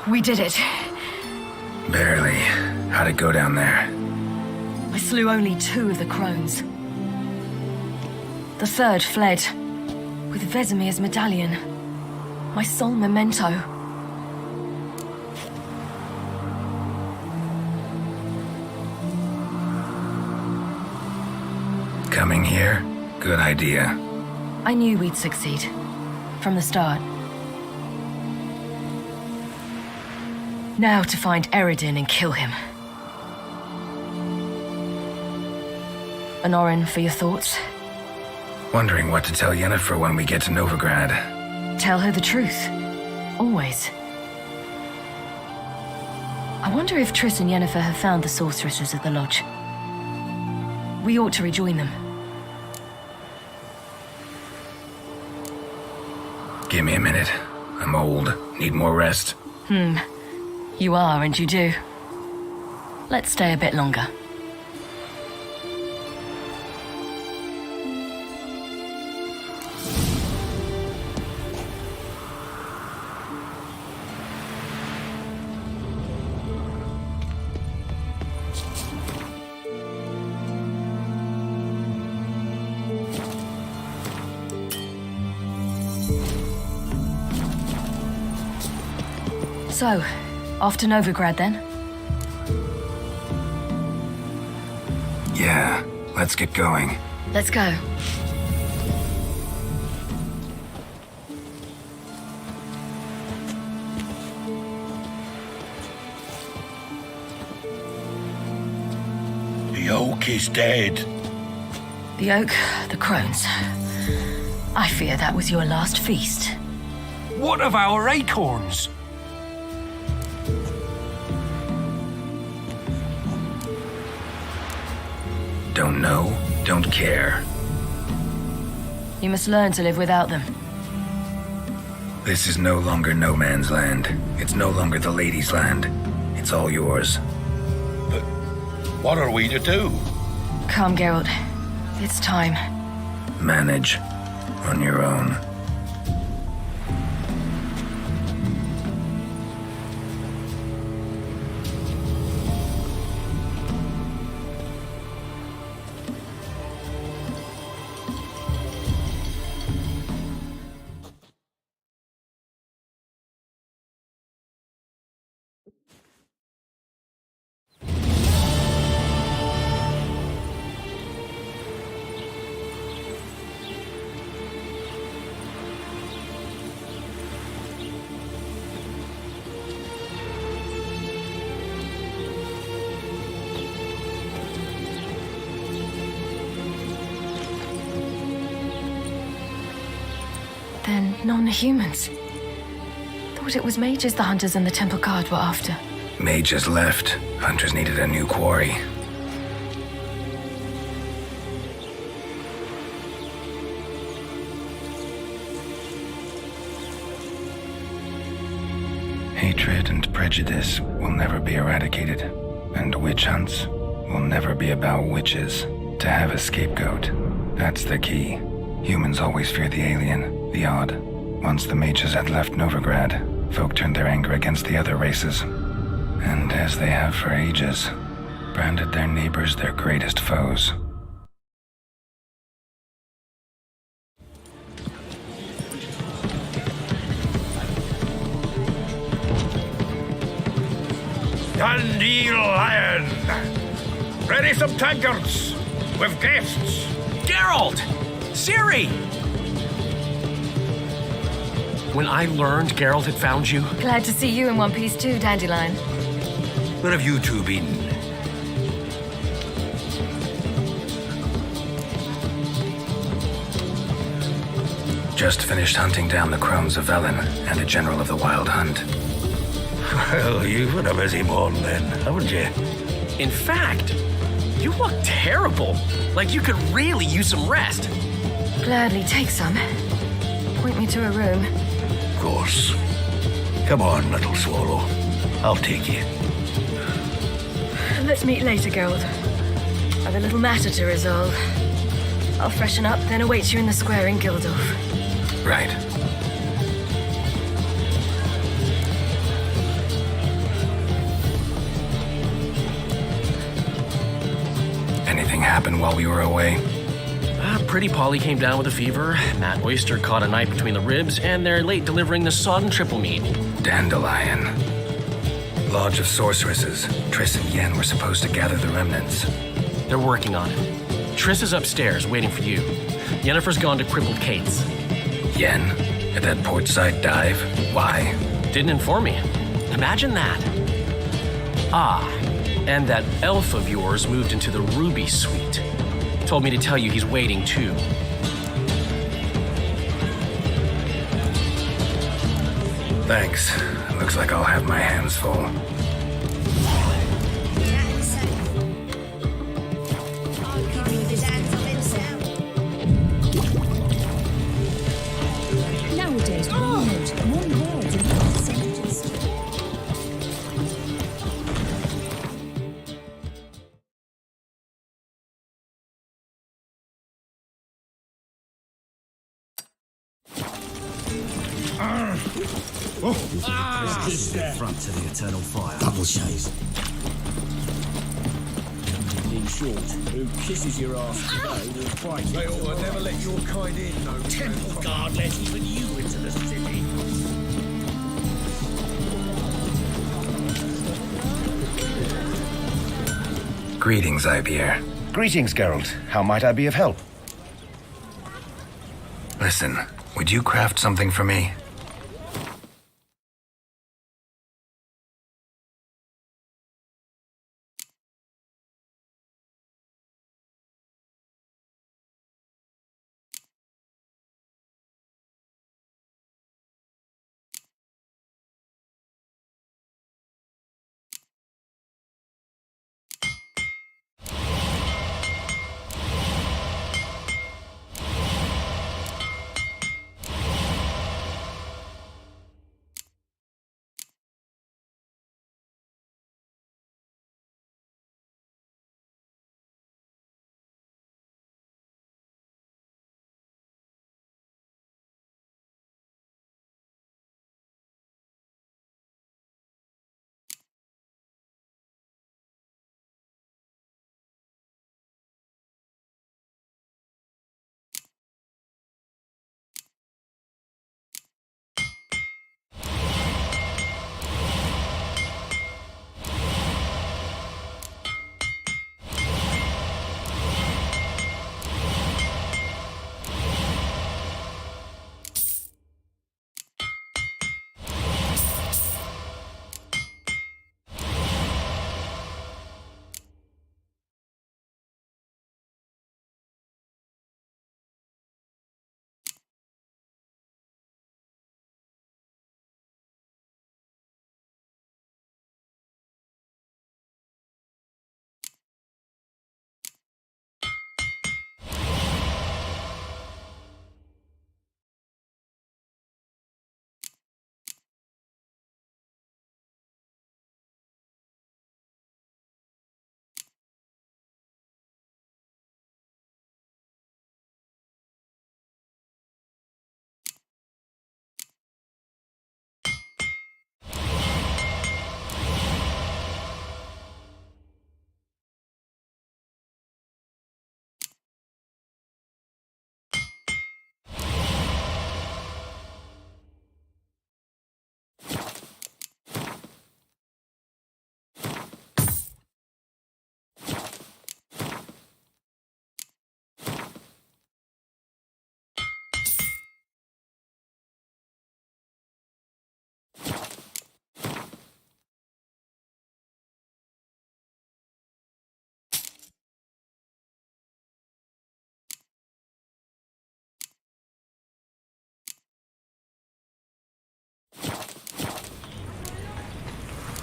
We did it. Barely. How'd it go down there? I slew only 2 of the crones. The third fled, with Vesemir's medallion, my sole memento. Coming here? Good idea. I knew we'd succeed. From the start. Now to find Eredin and kill him. Anorin, for your thoughts? Wondering what to tell Yennefer when we get to Novigrad. Tell her the truth. Always. I wonder if Triss and Yennefer have found the sorceresses at the lodge. We ought to rejoin them. Give me a minute. I'm old. Need more rest. You are, and you do. Let's stay a bit longer. So, off to Novigrad then? Yeah, let's get going. Let's go. The oak is dead. The oak, the crones. I fear that was your last feast. What of our acorns? Don't know, don't care. You must learn to live without them. This is no longer no man's land. It's no longer the lady's land. It's all yours. But what are we to do? Come, Geralt. It's time. Manage. On your own. Then non-humans. Thought it was mages the hunters and the temple guard were after. Mages left. Hunters needed a new quarry. Hatred and prejudice will never be eradicated, and witch hunts will never be about witches. To have a scapegoat, that's the key. Humans always fear the alien, the odd. Once the mages had left Novigrad, folk turned their anger against the other races. And as they have for ages, branded their neighbors their greatest foes. Dandelion! Ready some tankards! With guests! Geralt! Ciri! When I learned Geralt had found you... Glad to see you in one piece too, Dandelion. Where have you two been? Just finished hunting down the crones of Velen and a general of the Wild Hunt. Well, you've had a busy morning then, haven't you? In fact, you look terrible. Like you could really use some rest. Gladly take some. Point me to a room. Of course. Come on, little swallow. I'll take you. Let's meet later, Geralt. I've a little matter to resolve. I'll freshen up, then await you in the square in Gildorf. Right. happen while we were away? Pretty Polly came down with a fever, Matt Oyster caught a knife between the ribs, and they're late delivering the sodden triple meat. Dandelion. Lodge of Sorceresses. Triss and Yen were supposed to gather the remnants. They're working on it. Triss is upstairs, waiting for you. Yennefer's gone to Crippled Kate's. Yen? At that portside dive? Why? Didn't inform me. Imagine that. Ah, and that elf of yours moved into the Ruby Suite. Told me to tell you he's waiting too. Thanks. Looks like I'll have my hands full. Nowadays, one word in one sentence. Front to the eternal fire. Double shave. In short, who kisses your ass today will fight you. They ought to never let your kind in, no. Temple Guard let even you into the city. Greetings, Ibeer. Greetings, Geralt. How might I be of help? Listen, would you craft something for me?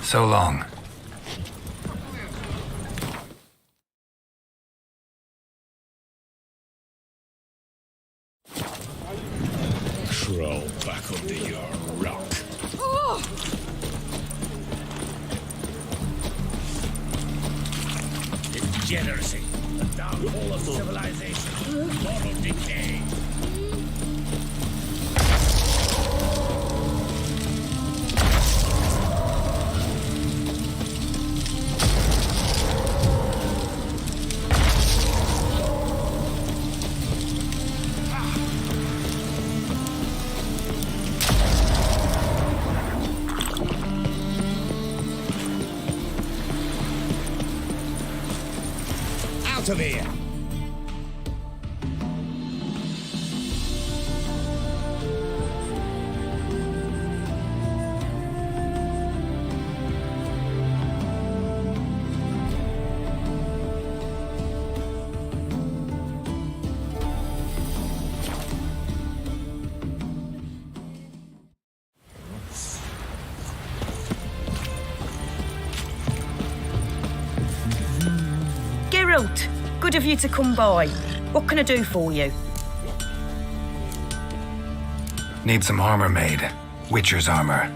So long. Crawl back under your rock. Degeneracy. The downfall of civilization. Moral decay. out of here! Geralt, good of you to come by. What can I do for you? Need some armor made. Witcher's armor.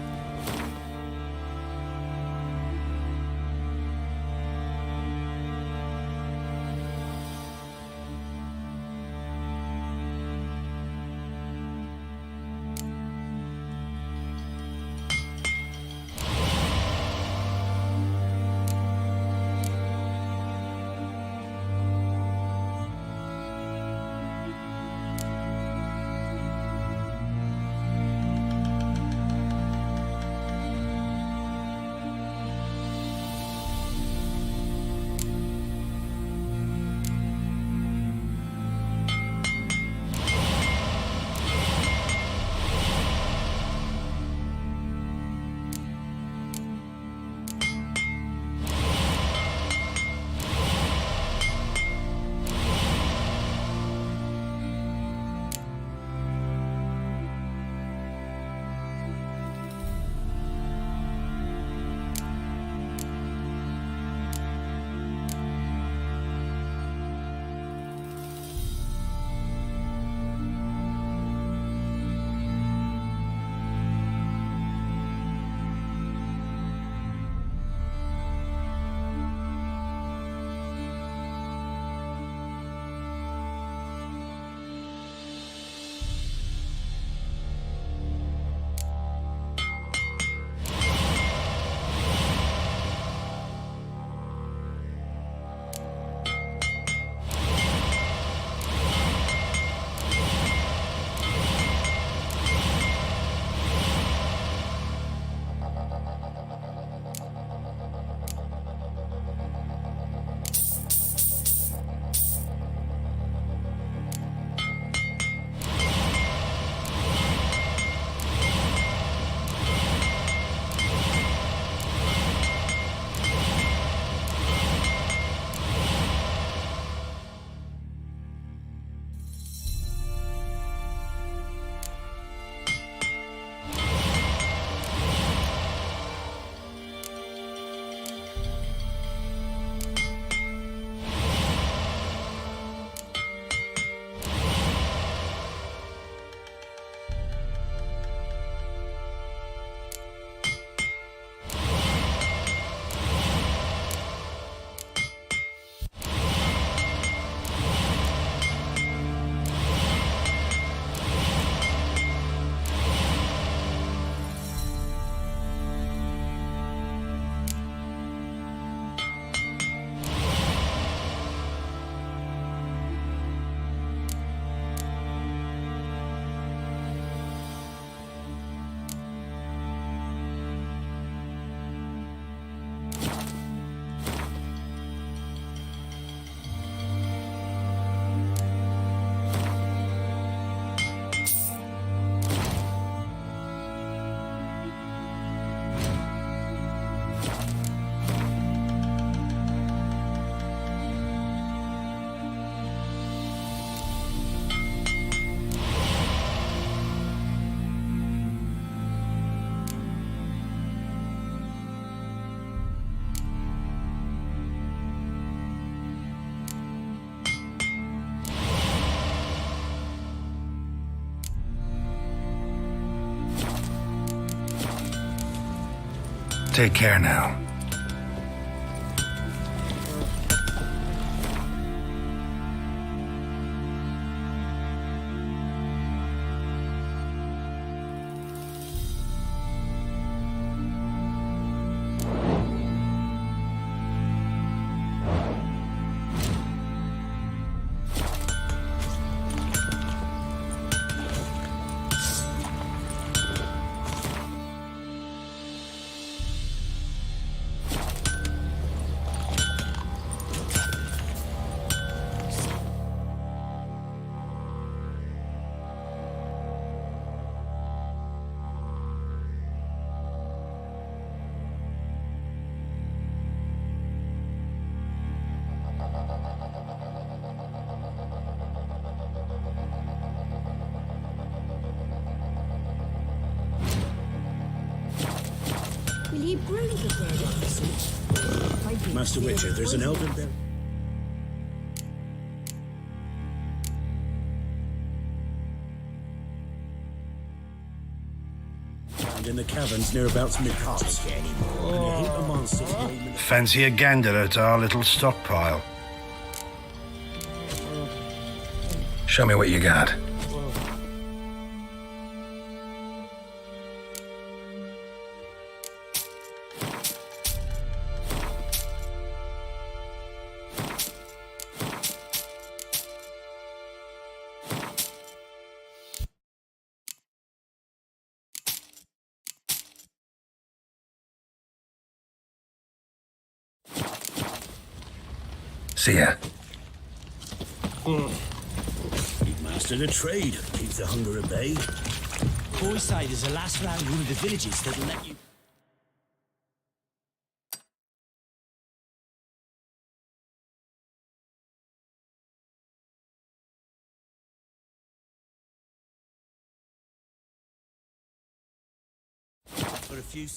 Take care now. Will you brew the bread? Master Witcher, there's an elven... in the caverns nearabouts mid-copse. Fancy a gander at our little stockpile? Show me what you got. See ya. You've mastered a trade. Keep the hunger at bay. Boys say there's a last round one of the villages that'll let you... For a few...